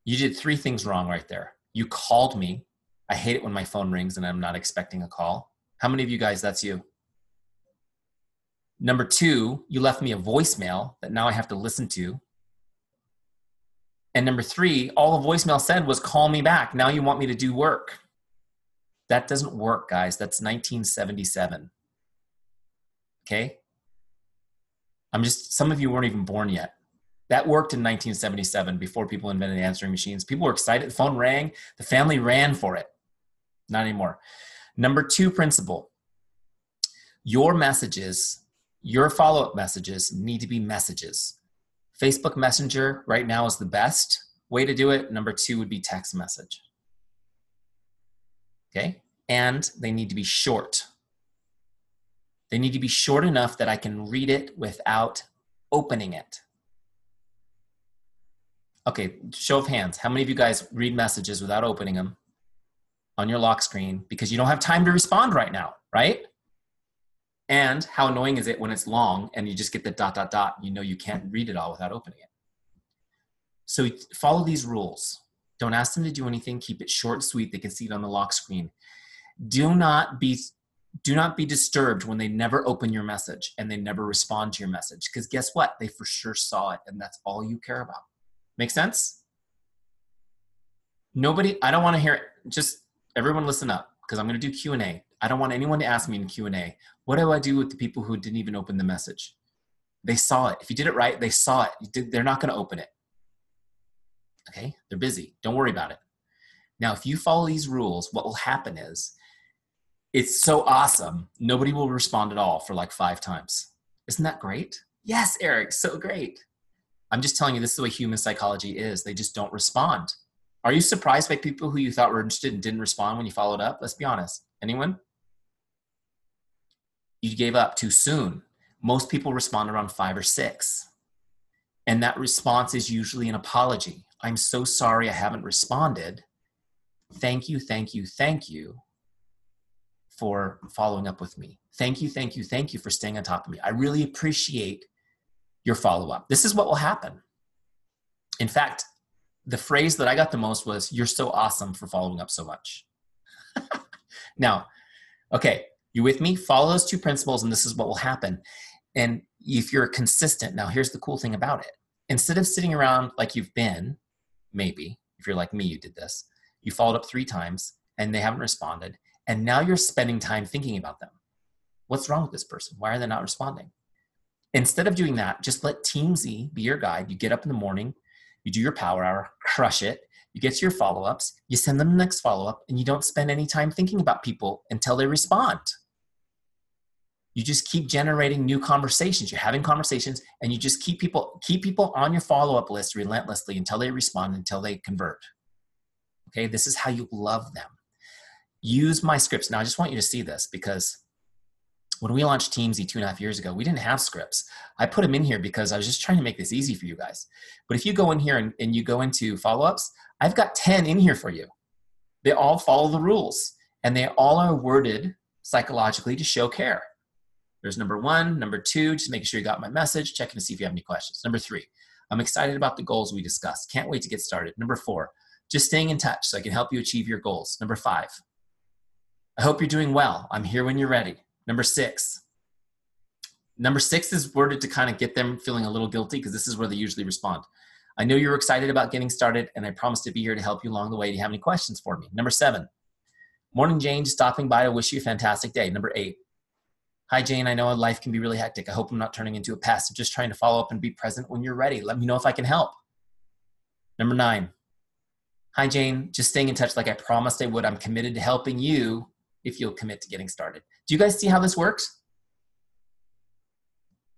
You did 3 things wrong right there. You called me. I hate it when my phone rings and I'm not expecting a call. How many of you guys, that's you? Number 2, you left me a voicemail that now I have to listen to. And number 3, all the voicemail said was call me back. Now you want me to do work. That doesn't work, guys. That's 1977. Okay? Some of you weren't even born yet. That worked in 1977 before people invented answering machines. People were excited. The phone rang. The family ran for it. Not anymore. Number 2 principle. Your messages, your follow-up messages need to be messages. Facebook Messenger right now is the best way to do it. Number 2 would be text message. Okay? And they need to be short. They need to be short enough that I can read it without opening it. Okay, show of hands. How many of you guys read messages without opening them on your lock screen because you don't have time to respond right now, right? And how annoying is it when it's long and you just get the ... You can't read it all without opening it. So follow these rules. Don't ask them to do anything. Keep it short and sweet. They can see it on the lock screen. Do not be disturbed when they never open your message and they never respond to your message. Because guess what? They for sure saw it and that's all you care about. Make sense? I don't want to hear it. Just everyone listen up because I'm going to do Q&A. I don't want anyone to ask me in Q&A, what do I do with the people who didn't even open the message? They saw it. If you did it right, they saw it. They're not going to open it. Okay? They're busy. Don't worry about it. Now, if you follow these rules, what will happen is it's so awesome. Nobody will respond at all for like 5 times. Isn't that great? Yes, Eric, so great. I'm just telling you, this is the way human psychology is. They just don't respond. Are you surprised by people who you thought were interested and didn't respond when you followed up? Let's be honest. Anyone? You gave up too soon. Most people respond around 5 or 6. And that response is usually an apology. I'm so sorry I haven't responded. Thank you, thank you, thank you for following up with me. Thank you, thank you, thank you for staying on top of me. I really appreciate your follow-up. This is what will happen. In fact, the phrase that I got the most was, you're so awesome for following up so much. Now, okay, you with me? Follow those 2 principles and this is what will happen. And if you're consistent, now here's the cool thing about it. Instead of sitting around like you've been, maybe, if you're like me, you did this, you followed up 3 times and they haven't responded. And now you're spending time thinking about them. What's wrong with this person? Why are they not responding? Instead of doing that, just let Teamzy be your guide. You get up in the morning, you do your power hour, crush it. You get to your follow-ups, you send them the next follow-up, and you don't spend any time thinking about people until they respond. You just keep generating new conversations. You're having conversations, and you just keep people on your follow-up list relentlessly until they respond, until they convert. Okay, this is how you love them. Use my scripts. Now, I just want you to see this because when we launched Teamzy 2.5 years ago, we didn't have scripts. I put them in here because I was just trying to make this easy for you guys. But if you go in here and you go into follow-ups, I've got 10 in here for you. They all follow the rules and they all are worded psychologically to show care. There's number 1, number 2, just making sure you got my message, checking to see if you have any questions. Number 3, I'm excited about the goals we discussed. Can't wait to get started. Number 4, just staying in touch so I can help you achieve your goals. Number 5, I hope you're doing well. I'm here when you're ready. Number 6. Number 6 is worded to kind of get them feeling a little guilty because this is where they usually respond. I know you're excited about getting started and I promise to be here to help you along the way. Do you have any questions for me? Number 7. Morning, Jane, just stopping by to wish you a fantastic day. Number 8. Hi, Jane. I know life can be really hectic. I hope I'm not turning into a pest. I'm just trying to follow up and be present when you're ready. Let me know if I can help. Number 9. Hi, Jane. Just staying in touch like I promised I would. I'm committed to helping you if you'll commit to getting started. Do you guys see how this works?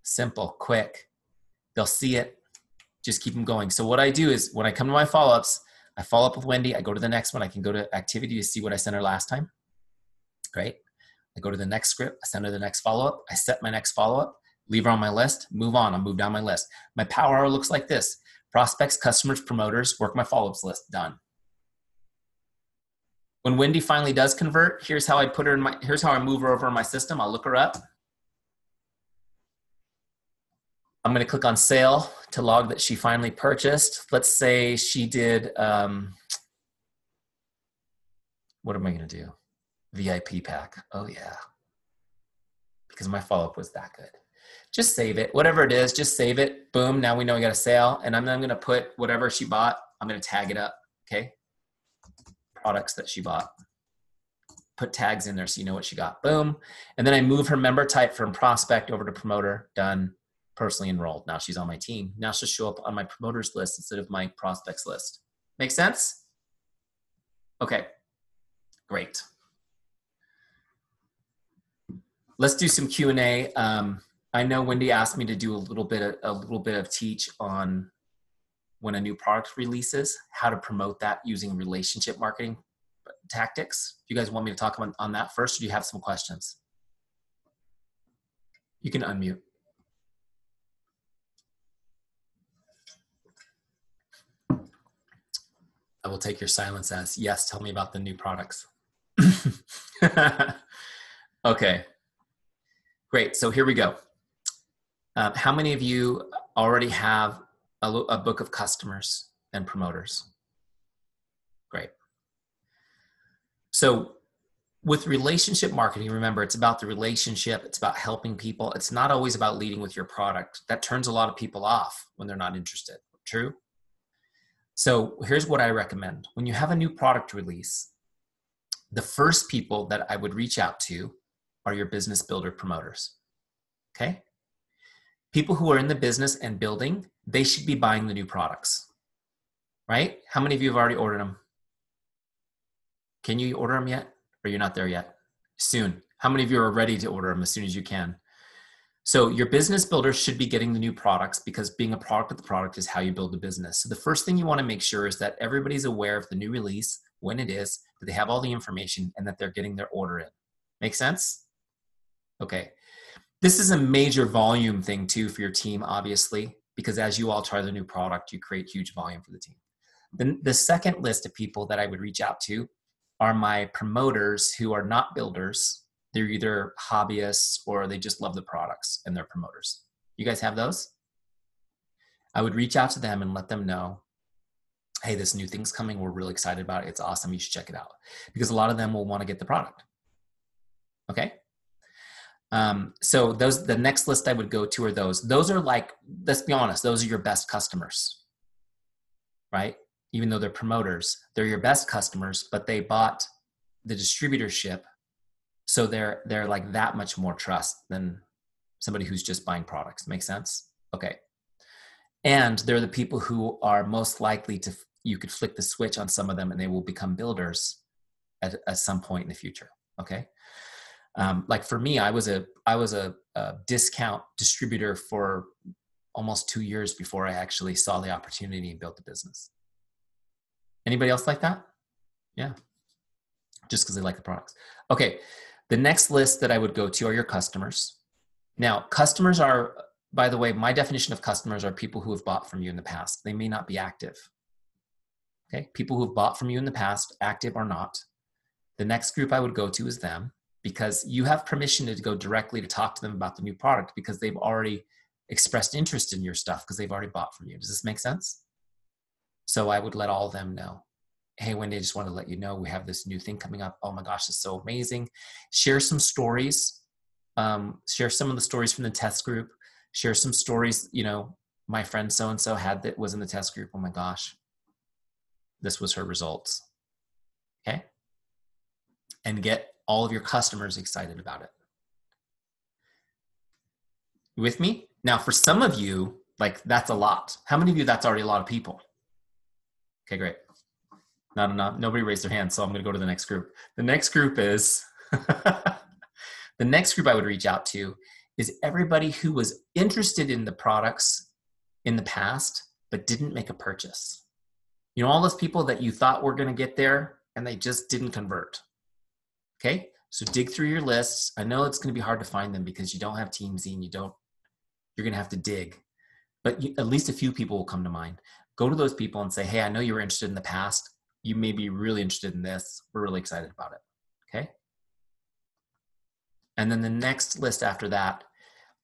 Simple, quick. They'll see it. Just keep them going. So what I do is when I come to my follow-ups, I follow up with Wendy. I go to the next one. I can go to activity to see what I sent her last time. Great. I go to the next script. I send her the next follow-up. I set my next follow-up, leave her on my list, move on. I'll move down my list. My power hour looks like this. Prospects, customers, promoters, work my follow-ups list. Done. When Wendy finally does convert, here's how I put her in my, here's how I move her over in my system. I'll look her up. I'm going to click on sale to log that she finally purchased. Let's say she did, what am I going to do? VIP pack. Oh yeah. Because my follow-up was that good. Just save it. Whatever it is, just save it. Boom. Now we know we got a sale. And I'm going to put whatever she bought. I'm going to tag it up. Okay. Products that she bought. Put tags in there so you know what she got. Boom. And then I move her member type from prospect over to promoter. Done. Personally enrolled. Now she's on my team. Now she'll show up on my promoters list instead of my prospects list. Make sense? Okay. Great. Let's do some Q&A. I know Wendy asked me to do a little bit of teach on when a new product releases, how to promote that using relationship marketing tactics. Do you guys want me to talk on that first, or do you have some questions? You can unmute. I will take your silence as, yes, tell me about the new products. Okay, great. So here we go. How many of you already have a book of customers and promoters? Great. So with relationship marketing, remember, it's about the relationship. It's about helping people. It's not always about leading with your product. That turns a lot of people off when they're not interested. True? So here's what I recommend. When you have a new product release, the first people that I would reach out to are your business builder promoters. Okay? People who are in the business and building, they should be buying the new products, right? How many of you have already ordered them? Can you order them yet? Or you're not there yet? Soon. How many of you are ready to order them as soon as you can? So your business builders should be getting the new products, because being a product of the product is how you build a business. So the first thing you want to make sure is that everybody's aware of the new release, when it is, that they have all the information, and that they're getting their order in. Make sense? Okay. This is a major volume thing too for your team, obviously, because as you all try the new product, you create huge volume for the team. Then the second list of people that I would reach out to are my promoters who are not builders. They're either hobbyists or they just love the products and they're promoters. You guys have those? I would reach out to them and let them know, hey, this new thing's coming. We're really excited about it. It's awesome. You should check it out. Because a lot of them will want to get the product. Okay? So the next list I would go to are those. Those are like, let's be honest, those are your best customers, right? Even though they're promoters, they're your best customers, but they bought the distributorship. So they're like that much more trust than somebody who's just buying products. Make sense? Okay. And they're the people who are most likely to, you could flick the switch on some of them and they will become builders at some point in the future. Okay. Like for me, I was a discount distributor for almost 2 years before I actually saw the opportunity and built the business. Anybody else like that? Yeah. Just because they like the products. Okay. The next list that I would go to are your customers. Now, customers are, by the way, my definition of customers are people who have bought from you in the past. They may not be active. Okay. People who have bought from you in the past, active or not. The next group I would go to is them, because you have permission to go directly to talk to them about the new product because they've already expressed interest in your stuff because they've already bought from you. Does this make sense? So I would let all of them know, hey, Wendy, I just want to let you know we have this new thing coming up. Oh my gosh, it's so amazing. Share some stories. Share some of the stories from the test group. Share some stories, you know, my friend so-and-so had that was in the test group. Oh my gosh, this was her results. Okay. And get all of your customers excited about it. With me? Now, for some of you, like that's a lot. How many of you, that's already a lot of people? Okay, great. Not enough. Nobody raised their hand, so I'm going to go to the next group. The next group is, the next group I would reach out to is everybody who was interested in the products in the past, but didn't make a purchase. You know, all those people that you thought were going to get there and they just didn't convert. Okay, so dig through your lists. I know it's going to be hard to find them because you don't have Teamzy and you're going to have to dig, but at least a few people will come to mind. Go to those people and say, hey, I know you were interested in the past. You may be really interested in this. We're really excited about it. Okay. And then the next list after that,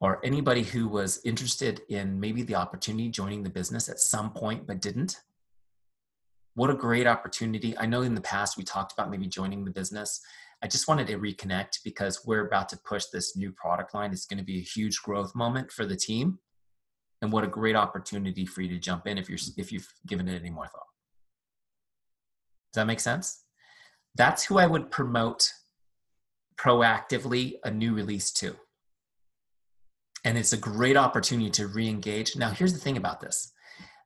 or anybody who was interested in maybe the opportunity joining the business at some point, but didn't. What a great opportunity. I know in the past we talked about maybe joining the business. I just wanted to reconnect because we're about to push this new product line. It's going to be a huge growth moment for the team. And what a great opportunity for you to jump in if you've given it any more thought. Does that make sense? That's who I would promote proactively a new release to. And it's a great opportunity to re-engage. Now, here's the thing about this.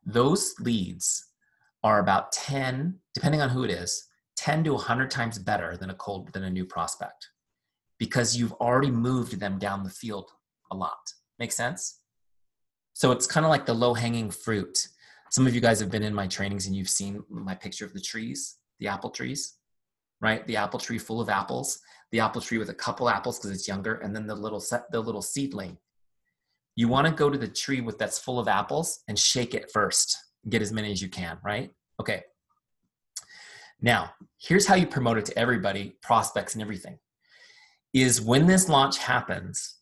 Those leads are about 10, depending on who it is, 10 to 100 times better than a new prospect because you've already moved them down the field a lot. Make sense? So it's kind of like the low-hanging fruit. Some of you guys have been in my trainings and you've seen my picture of the trees, the apple trees, right? The apple tree full of apples, the apple tree with a couple apples because it's younger, and then the little seedling. You want to go to the tree that's full of apples and shake it first. Get as many as you can, right? Okay. Now, here's how you promote it to everybody, prospects and everything, is when this launch happens,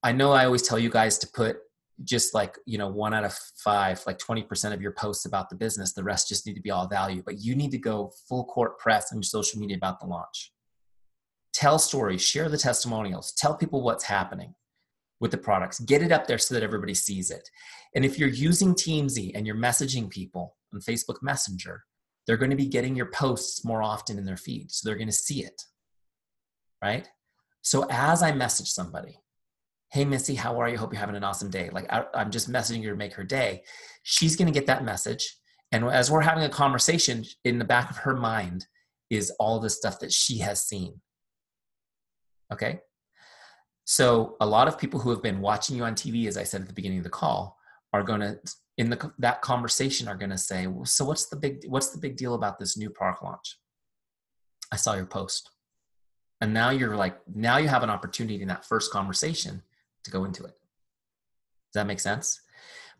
I know I always tell you guys to put just like, 1 out of 5, like 20% of your posts about the business. The rest just need to be all value, but you need to go full court press on social media about the launch. Tell stories, share the testimonials, tell people what's happening with the products, get it up there so that everybody sees it. And if you're using Teamzy and you're messaging people on Facebook Messenger, they're going to be getting your posts more often in their feed. So they're going to see it, right? So as I message somebody, hey, Missy, how are you? Hope you're having an awesome day. Like I'm just messaging her to make her day. She's going to get that message. And as we're having a conversation, in the back of her mind is all the stuff that she has seen. Okay? So a lot of people who have been watching you on TV, as I said at the beginning of the call, are going to, that conversation, are going to say, well, so what's the big deal about this new product launch? I saw your post. And now you have an opportunity in that first conversation to go into it. Does that make sense?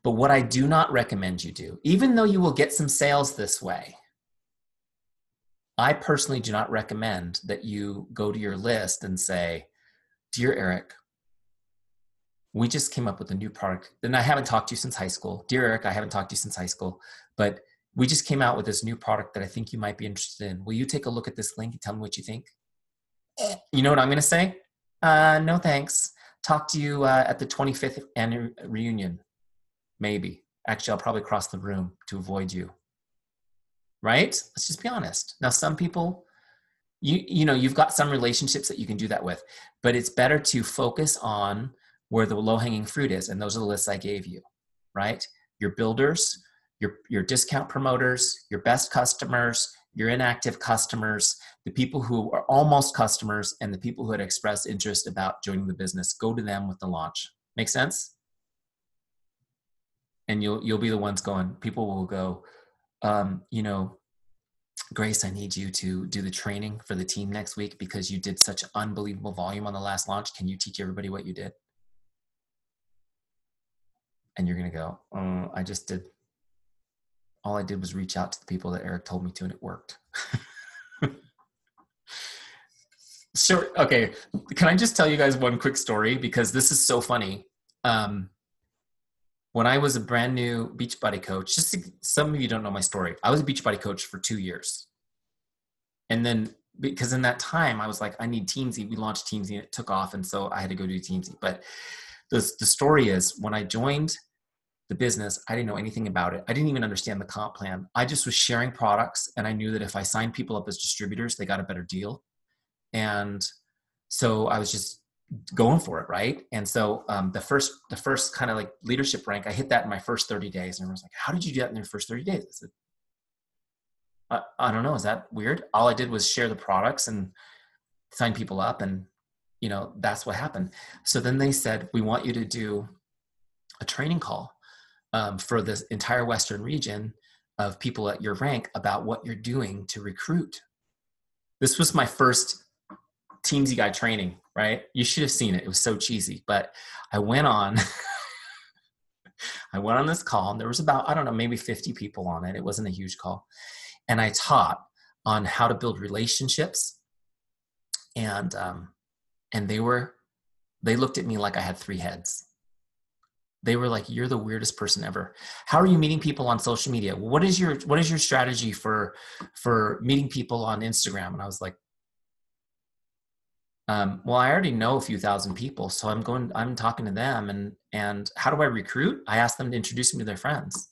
But what I do not recommend you do, even though you will get some sales this way, I personally do not recommend that you go to your list and say, Dear Eric, we just came up with a new product. And I haven't talked to you since high school. Dear Eric, I haven't talked to you since high school, but we just came out with this new product that I think you might be interested in. Will you take a look at this link and tell me what you think? You know what I'm going to say? No, thanks. Talk to you at the 25th annual reunion. Maybe. Actually, I'll probably cross the room to avoid you. Right? Let's just be honest. Now, some people, you've got some relationships that you can do that with, but it's better to focus on where the low-hanging fruit is. And those are the lists I gave you, right? Your builders, your discount promoters, your best customers, your inactive customers, the people who are almost customers, and the people who had expressed interest about joining the business. Go to them with the launch. Make sense? And you'll be the ones going, people will go, Grace, I need you to do the training for the team next week because you did such unbelievable volume on the last launch. Can you teach everybody what you did? And you're going to go, all I did was reach out to the people that Eric told me to, and it worked. Sure. Okay. Can I just tell you guys one quick story? Because this is so funny. When I was a brand new Beachbody coach, some of you don't know my story. I was a Beachbody coach for 2 years. And then, because in that time, I was like, I need Teamzy. We launched Teamzy and it took off. And so I had to go do Teamzy. But the story is, when I joined the business, I didn't know anything about it. I didn't even understand the comp plan. I just was sharing products. And I knew that if I signed people up as distributors, they got a better deal. And so I was just going for it, right? And so the first kind of like leadership rank, I hit that in my first 30 days. And everyone's like, how did you do that in your first 30 days? I said, I don't know. Is that weird? All I did was share the products and sign people up, and that's what happened. So then they said, we want you to do a training call for the entire Western region of people at your rank about what you're doing to recruit. This was my first Teamzy guy training, right? You should have seen it. It was so cheesy, but I went on this call, and there was about, I don't know, maybe 50 people on it. It wasn't a huge call. And I taught on how to build relationships. And they looked at me like I had 3 heads. They were like, you're the weirdest person ever. How are you meeting people on social media? What is your strategy for meeting people on Instagram? And I was like, well, I already know a few thousand people, so I'm talking to them. And how do I recruit? I asked them to introduce me to their friends.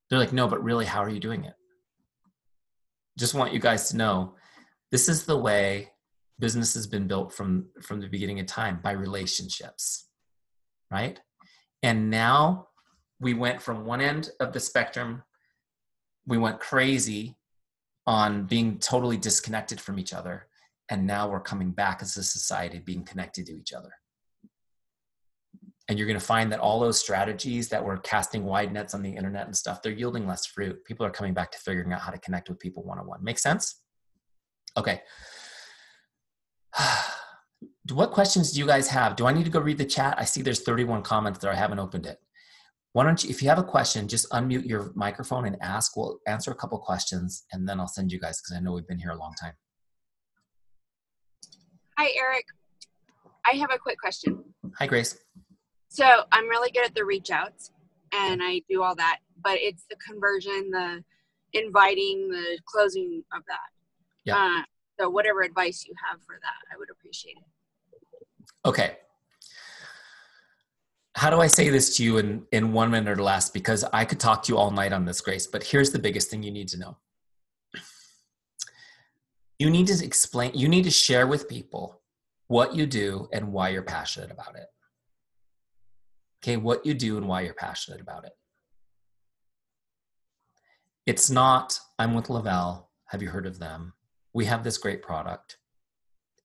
They're like, no, but really, how are you doing it? Just want you guys to know, this is the way business has been built from the beginning of time, by relationships, right? And now we went from one end of the spectrum, we went crazy on being totally disconnected from each other. And now we're coming back as a society, being connected to each other. And you're going to find that all those strategies that were casting wide nets on the internet and stuff, they're yielding less fruit. People are coming back to figuring out how to connect with people one-on-one. Make sense? Okay. What questions do you guys have? Do I need to go read the chat? I see there's 31 comments there. I haven't opened it. Why don't you, if you have a question, just unmute your microphone and ask. We'll answer a couple questions, and then I'll send you guys, because I know we've been here a long time. Hi, Eric. I have a quick question. Hi, Grace. So I'm really good at the reach outs, and I do all that, but it's the conversion, the inviting, the closing of that. Yeah. So whatever advice you have for that, I would appreciate it. Okay. How do I say this to you in 1 minute or less? Because I could talk to you all night on this, Grace, but here's the biggest thing you need to know. You need to explain, you need to share with people what you do and why you're passionate about it. Okay, what you do and why you're passionate about it. It's not, I'm with Le-Vel. Have you heard of them? We have this great product.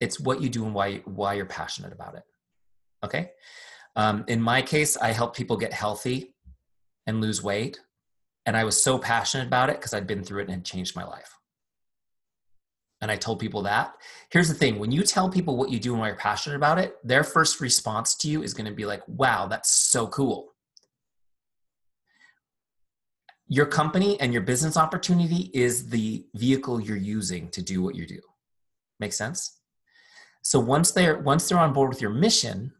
It's what you do and why you're passionate about it. Okay? In my case, I help people get healthy and lose weight. And I was so passionate about it because I'd been through it and it changed my life. And I told people that. Here's the thing. When you tell people what you do and why you're passionate about it, their first response to you is going to be like, wow, that's so cool. Your company and your business opportunity is the vehicle you're using to do what you do. Make sense? So once they're on board with your mission,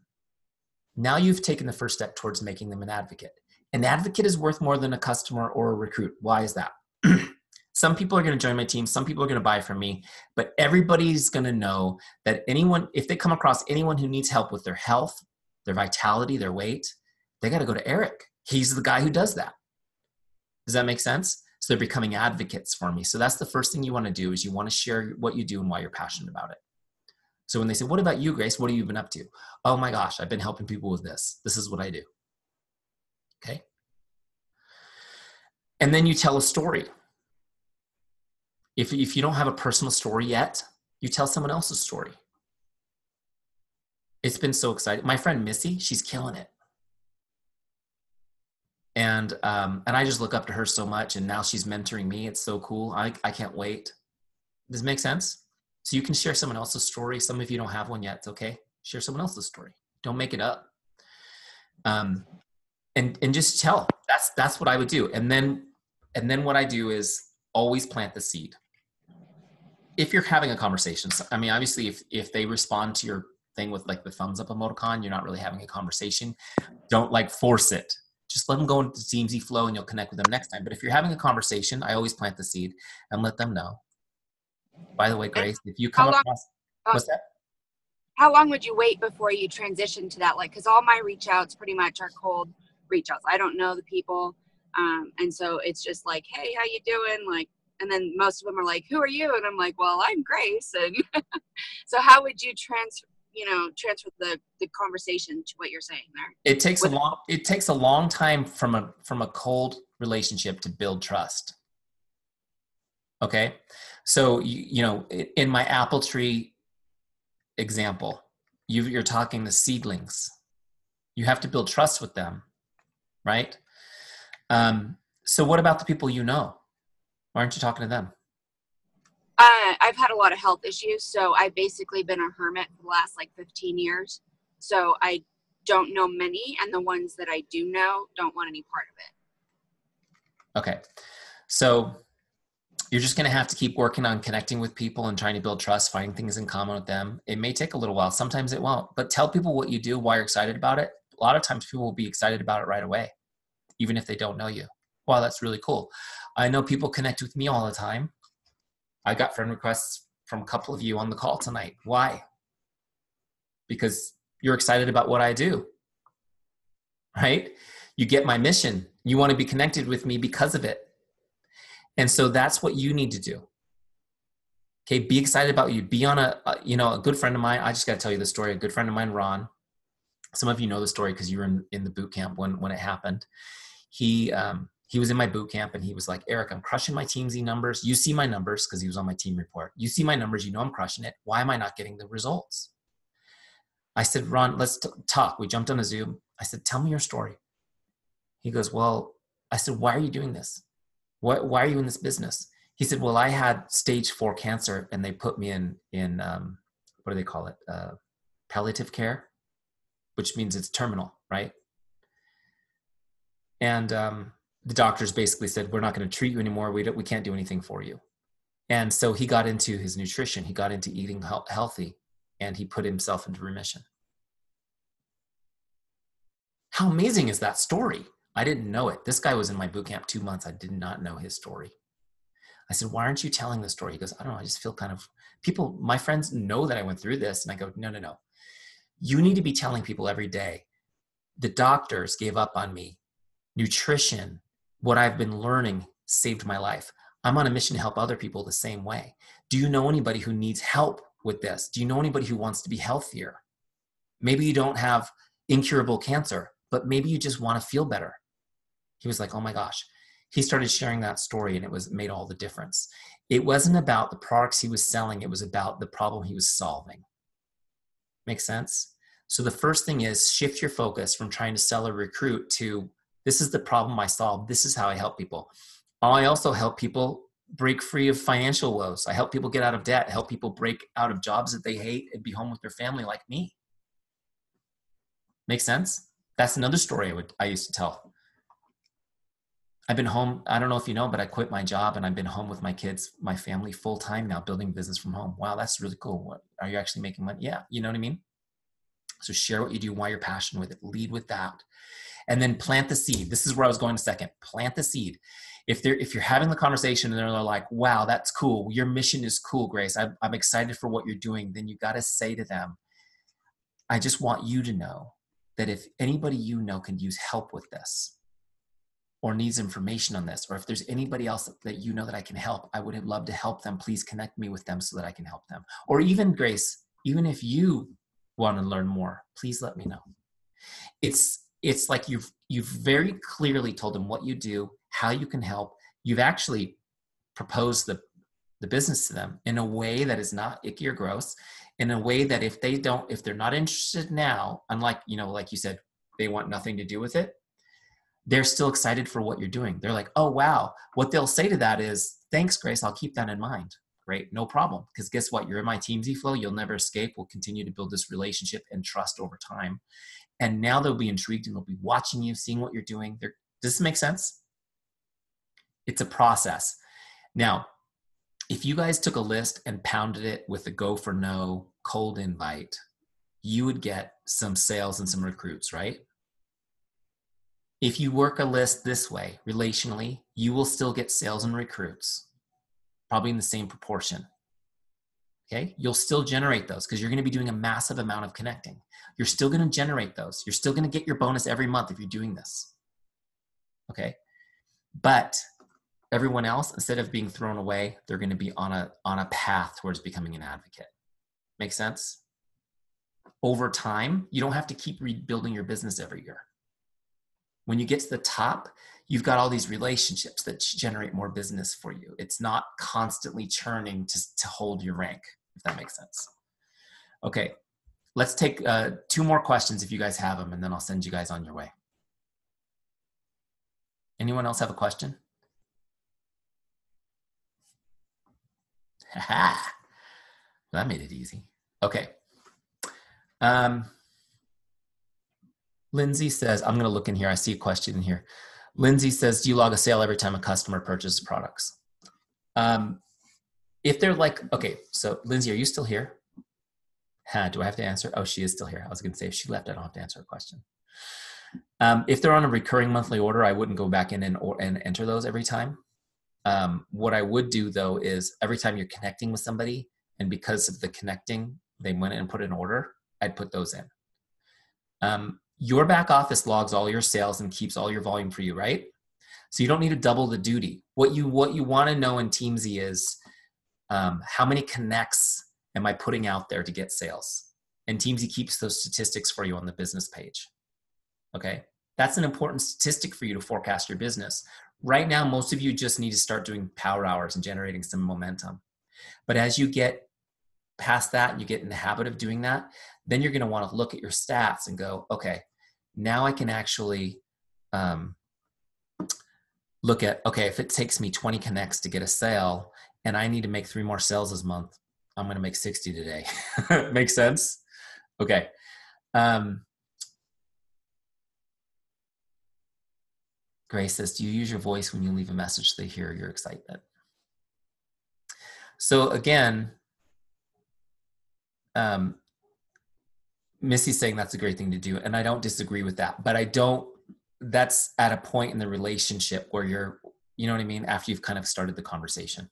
now you've taken the first step towards making them an advocate. An advocate is worth more than a customer or a recruit. Why is that? Some people are going to join my team. Some people are going to buy from me, but everybody's going to know that if they come across anyone who needs help with their health, their vitality, their weight, they got to go to Eric. He's the guy who does that. Does that make sense? So they're becoming advocates for me. So that's the first thing you want to do, is you want to share what you do and why you're passionate about it. So when they say, what about you, Grace? What have you been up to? Oh my gosh, I've been helping people with this. This is what I do. Okay. And then you tell a story. If you don't have a personal story yet, you tell someone else's story. It's been so exciting. My friend Missy, she's killing it. And I just look up to her so much, and now she's mentoring me. It's so cool. I can't wait. Does it make sense? So you can share someone else's story. Some of you don't have one yet. It's okay. Share someone else's story. Don't make it up. And just tell. That's what I would do. And then what I do is always plant the seed. If you're having a conversation, I mean, obviously if they respond to your thing with like the thumbs up emoticon, you're not really having a conversation. Don't like force it. Just let them go into Teamzy flow and you'll connect with them next time. But if you're having a conversation, I always plant the seed and let them know. By the way, Grace, if you come across, what's that? How long would you wait before you transition to that? Like, because all my reach outs pretty much are cold reach outs. I don't know the people. And so it's just like, hey, how you doing? Like, and then most of them are like, who are you? And I'm like, well, I'm Grace. And so how would you transfer the conversation to what you're saying there. It takes a long time from a cold relationship to build trust. Okay. So, in my apple tree example, you're talking to seedlings. You have to build trust with them, right? So what about the people you know? Why aren't you talking to them? I've had a lot of health issues, so I've basically been a hermit for the last 15 years. So I don't know many, and the ones that I do know don't want any part of it. Okay. So you're just going to have to keep working on connecting with people and trying to build trust, finding things in common with them. It may take a little while. Sometimes it won't, but tell people what you do, why you're excited about it. A lot of times people will be excited about it right away, even if they don't know you. Wow, that's really cool. I know people connect with me all the time. I got friend requests from a couple of you on the call tonight. Why? Because you're excited about what I do, right? You get my mission. You want to be connected with me because of it. And so that's what you need to do. Okay, be excited about you. Be on a good friend of mine. I just got to tell you the story. A good friend of mine, Ron. Some of you know the story because you were in the boot camp when it happened. He was in my boot camp and he was like, Eric, I'm crushing my Teamzy numbers. You see my numbers because he was on my team report. You see my numbers. You know I'm crushing it. Why am I not getting the results? I said, Ron, let's talk. We jumped on a Zoom. I said, tell me your story. He goes, well, I said, why are you doing this? Why are you in this business? He said, well, I had stage 4 cancer and they put me in what do they call it? Palliative care, which means it's terminal, right? And the doctors basically said, we're not going to treat you anymore. We can't do anything for you. And so he got into his nutrition. He got into eating healthy and he put himself into remission. How amazing is that story? I didn't know it. This guy was in my boot camp 2 months. I did not know his story. I said, why aren't you telling the story? He goes, I don't know. I just feel my friends know that I went through this. And I go, no. You need to be telling people every day, the doctors gave up on me. Nutrition, what I've been learning saved my life. I'm on a mission to help other people the same way. Do you know anybody who needs help with this? Do you know anybody who wants to be healthier? Maybe you don't have incurable cancer, but maybe you just want to feel better. He was like, oh my gosh. He started sharing that story and it made all the difference. It wasn't about the products he was selling. It was about the problem he was solving. Make sense? So the first thing is shift your focus from trying to sell or recruit to this is the problem I solve. This is how I help people. I also help people break free of financial woes. I help people get out of debt, help people break out of jobs that they hate and be home with their family like me. Make sense? That's another story I used to tell. I've been home. I don't know if you know, but I quit my job and I've been home with my kids, my family full time now, building business from home. Wow, that's really cool. What, are you actually making money? Yeah. You know what I mean? So share what you do, why you're passionate with it. Lead with that. And then plant the seed. This is where I was going in a second. Plant the seed. If you're having the conversation and they're like, wow, that's cool. Your mission is cool, Grace. I'm excited for what you're doing. Then you got to say to them, I just want you to know that if anybody you know can use help with this or needs information on this, or if there's anybody else that you know that I can help, I would love to help them. Please connect me with them so that I can help them. Or even Grace, even if you want to learn more, please let me know. It's like you've very clearly told them what you do, how you can help. You've actually proposed the business to them in a way that is not icky or gross, in a way that if they're not interested now, unlike, like you said, they want nothing to do with it, they're still excited for what you're doing. They're like, oh, wow. What they'll say to that is, thanks, Grace. I'll keep that in mind. Great. No problem. Because guess what? You're in my Teamzy flow. You'll never escape. We'll continue to build this relationship and trust over time. And now they'll be intrigued and they'll be watching you, seeing what you're doing. Does this make sense? It's a process. Now, if you guys took a list and pounded it with a go for no cold invite, you would get some sales and some recruits, right? If you work a list this way, relationally, you will still get sales and recruits, probably in the same proportion. Okay, you'll still generate those because you're going to be doing a massive amount of connecting. You're still going to generate those. You're still going to get your bonus every month if you're doing this. Okay, but everyone else, instead of being thrown away, they're going to be on a path towards becoming an advocate. Make sense? over time, you don't have to keep rebuilding your business every year. When you get to the top, you've got all these relationships that generate more business for you. It's not constantly churning to hold your rank, if that makes sense. Okay, let's take 2 more questions if you guys have them, and then I'll send you guys on your way. Anyone else have a question? Ha! That made it easy. Okay. Lindsay says, I'm going to look in here. I see a question in here. Lindsay says, do you log a sale every time a customer purchases products? If they're like, okay, so Lindsay, are you still here? Do I have to answer? Oh, she is still here. I was going to say if she left, I don't have to answer a question. If they're on a recurring monthly order, I wouldn't go back in and enter those every time. What I would do though is every time you're connecting with somebody, and because of the connecting, they went in and put an order, I'd put those in. Your back office logs all your sales and keeps all your volume for you, right? So you don't need to double the duty. What you want to know in Teamzy is how many connects am I putting out there to get sales? And Teamzy keeps those statistics for you on the business page. Okay, that's an important statistic for you to forecast your business. Right now, most of you just need to start doing power hours and generating some momentum. But as you get past that, you get in the habit of doing that, then you're going to want to look at your stats and go, okay, now I can actually look at, okay, if it takes me 20 connects to get a sale and I need to make 3 more sales this month, I'm going to make 60 today. Make sense? Okay. Grace says, do you use your voice when you leave a message so they hear your excitement? So again, Missy's saying that's a great thing to do, and I don't disagree with that, but that's at a point in the relationship where you know what I mean, after you've kind of started the conversation.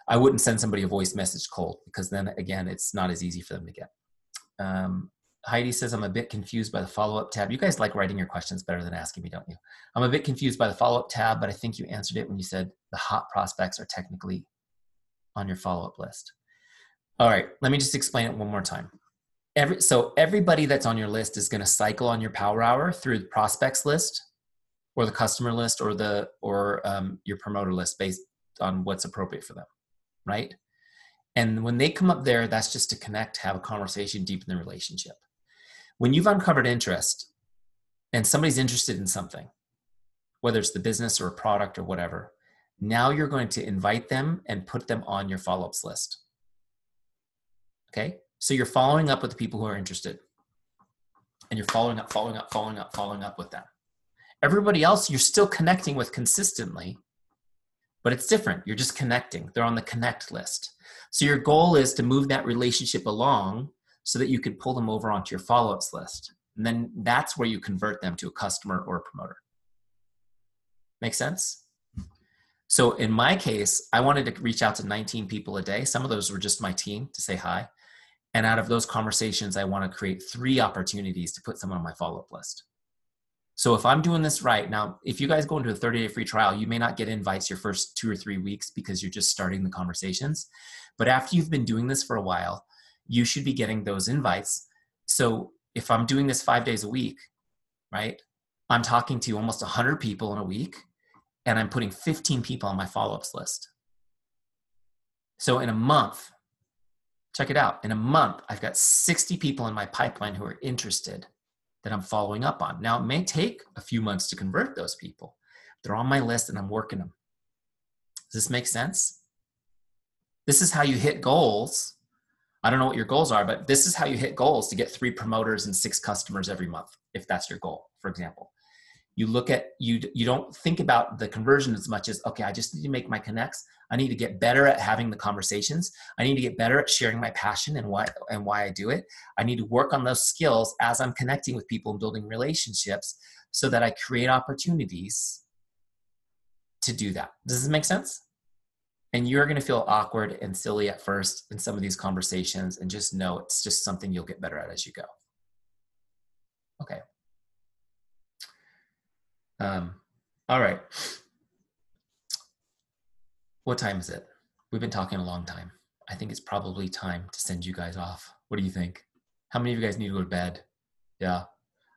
I wouldn't send somebody a voice message cold, because then again, it's not as easy for them to get. Heidi says, I'm a bit confused by the follow-up tab. You guys like writing your questions better than asking me, don't you? I'm a bit confused by the follow-up tab, but I think you answered it when you said the hot prospects are technically on your follow-up list. All right, let me just explain it one more time. So everybody that's on your list is going to cycle on your power hour through the prospects list or the customer list or your promoter list based on what's appropriate for them, right? And when they come up there, that's just to connect, have a conversation, deepen the relationship. When you've uncovered interest and somebody's interested in something, whether it's the business or a product or whatever, now you're going to invite them and put them on your follow-ups list. Okay? So you're following up with the people who are interested. And you're following up with them. Everybody else, you're still connecting with consistently, but it's different. You're just connecting. They're on the connect list. So your goal is to move that relationship along so that you can pull them over onto your follow-ups list. And then that's where you convert them to a customer or a promoter. Make sense? So in my case, I wanted to reach out to 19 people a day. Some of those were just my team to say hi. And out of those conversations, I want to create 3 opportunities to put someone on my follow-up list. So if I'm doing this right, now, if you guys go into a 30-day free trial, you may not get invites your first 2 or 3 weeks because you're just starting the conversations. But after you've been doing this for a while, you should be getting those invites. So if I'm doing this 5 days a week, right, I'm talking to almost 100 people in a week, and I'm putting 15 people on my follow-ups list. So in a month, check it out. In a month, I've got 60 people in my pipeline who are interested that I'm following up on. Now, it may take a few months to convert those people. They're on my list and I'm working them. Does this make sense? This is how you hit goals. I don't know what your goals are, but this is how you hit goals to get 3 promoters and 6 customers every month, if that's your goal, for example. You look at, you don't think about the conversion as much as, okay, I just need to make my connects. I need to get better at having the conversations. I need to get better at sharing my passion and why I do it. I need to work on those skills as I'm connecting with people and building relationships so that I create opportunities to do that. Does this make sense? And you're going to feel awkward and silly at first in some of these conversations, and just know it's just something you'll get better at as you go. Okay. All right. What time is it? We've been talking a long time. I think it's probably time to send you guys off. What do you think? How many of you guys need to go to bed? Yeah.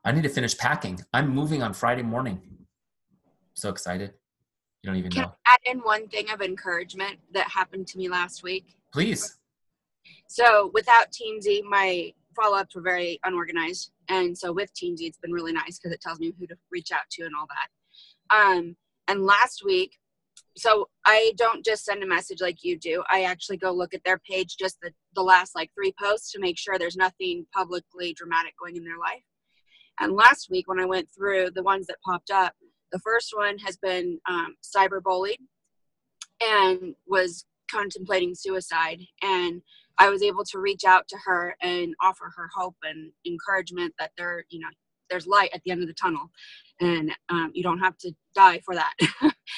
I need to finish packing. I'm moving on Friday morning. So excited. You don't even Can know. I add in one thing of encouragement that happened to me last week? Please. So without Teamzy, my follow-ups were very unorganized. And so with Teamzy, it's been really nice because it tells me who to reach out to and all that. And last week, so I don't just send a message like you do. I actually go look at their page, just the last like 3 posts, to make sure there's nothing publicly dramatic going in their life. And last week when I went through the ones that popped up, the first one has been cyberbullied and was contemplating suicide. And I was able to reach out to her and offer her hope and encouragement that there's light at the end of the tunnel, and you don't have to die for that.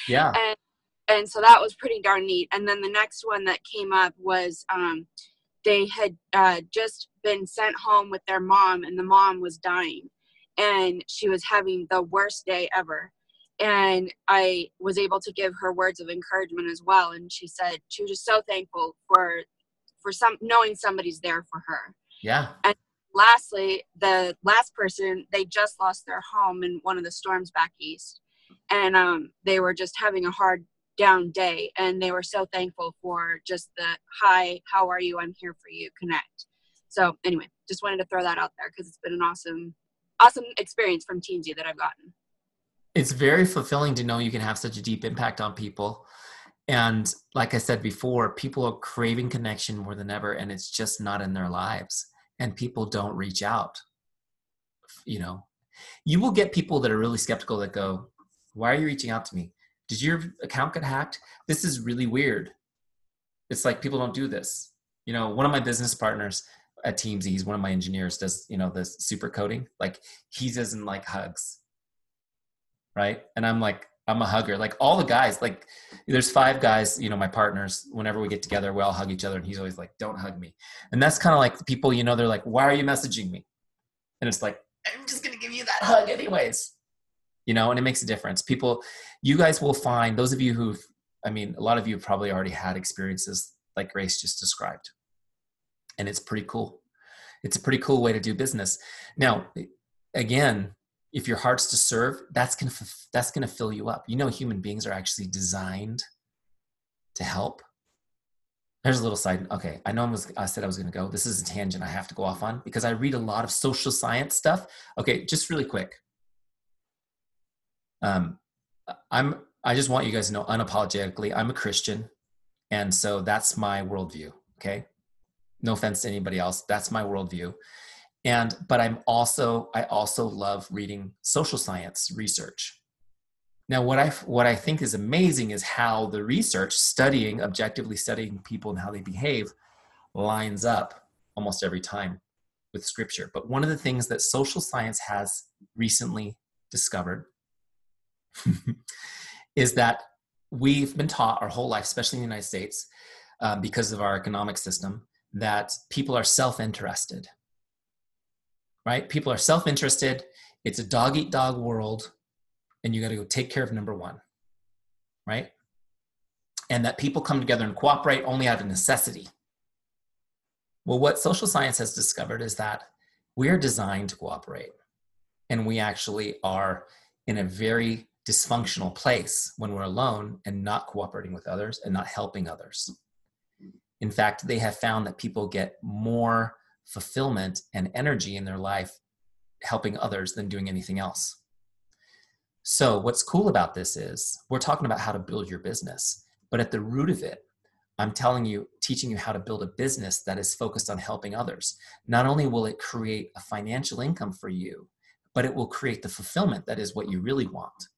Yeah. And so that was pretty darn neat. And then the next one that came up was they had just been sent home with their mom, and the mom was dying, and she was having the worst day ever. And I was able to give her words of encouragement as well. And she said she was just so thankful for knowing somebody's there for her. Yeah. And lastly, the last person, they just lost their home in one of the storms back east. And they were just having a hard down day. And they were so thankful for just the, hi, how are you? I'm here for you. Connect. So anyway, just wanted to throw that out there because it's been an awesome experience from Teamzy that I've gotten. It's very fulfilling to know you can have such a deep impact on people. And like I said before, people are craving connection more than ever, and it's just not in their lives. And people don't reach out. You know, you will get people that are really skeptical that go, why are you reaching out to me? Did your account get hacked? This is really weird. It's like, people don't do this. You know, one of my business partners at Teamzy, he's one of my engineers, does, this super coding. Like, he doesn't like hugs. Right. And I'm like, I'm a hugger. Like, all the guys, like, there's 5 guys, my partners, whenever we get together, we all hug each other. And he's always like, don't hug me. And that's kind of like the people, they're like, why are you messaging me? And it's like, I'm just going to give you that hug anyways. And it makes a difference. People, you guys will find, those of you a lot of you have probably already had experiences like Grace just described. And it's pretty cool. It's a pretty cool way to do business. Now, again, if your heart's to serve, that's going to fill you up. Human beings are actually designed to help. There's a little side. Okay. I know I said I was going to go. This is a tangent I have to go off on because I read a lot of social science stuff. Okay. Just really quick. I just want you guys to know unapologetically, I'm a Christian. And so that's my worldview. Okay. No offense to anybody else. That's my worldview. But I also love reading social science research. Now, what I think is amazing is how the research objectively studying people and how they behave lines up almost every time with scripture. But one of the things that social science has recently discovered is that we've been taught our whole life, especially in the United States, because of our economic system, that people are self-interested. Right? People are self-interested. It's a dog-eat-dog world, and you got to go take care of number one. Right? And that people come together and cooperate only out of necessity. Well, what social science has discovered is that we're designed to cooperate. And we actually are in a very dysfunctional place when we're alone and not cooperating with others and not helping others. In fact, they have found that people get more fulfillment and energy in their life helping others than doing anything else. So what's cool about this is we're talking about how to build your business, but at the root of it, I'm teaching you how to build a business that is focused on helping others. Not only will it create a financial income for you, but it will create the fulfillment that is what you really want.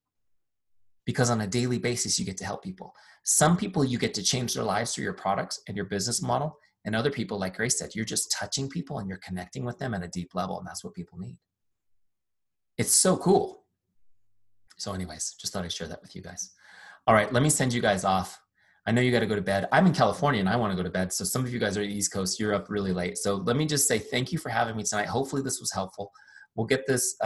Because on a daily basis, you get to help people. Some people, you get to change their lives through your products and your business model. And other people, like Grace said, you're just touching people and you're connecting with them at a deep level. And that's what people need. It's so cool. So anyways, just thought I'd share that with you guys. All right, let me send you guys off. I know you got to go to bed. I'm in California and I want to go to bed. So some of you guys are at the East Coast. You're up really late. So let me just say thank you for having me tonight. Hopefully this was helpful. We'll get this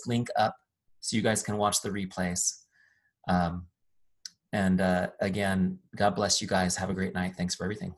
link up so you guys can watch the replays. Again, God bless you guys. Have a great night. Thanks for everything.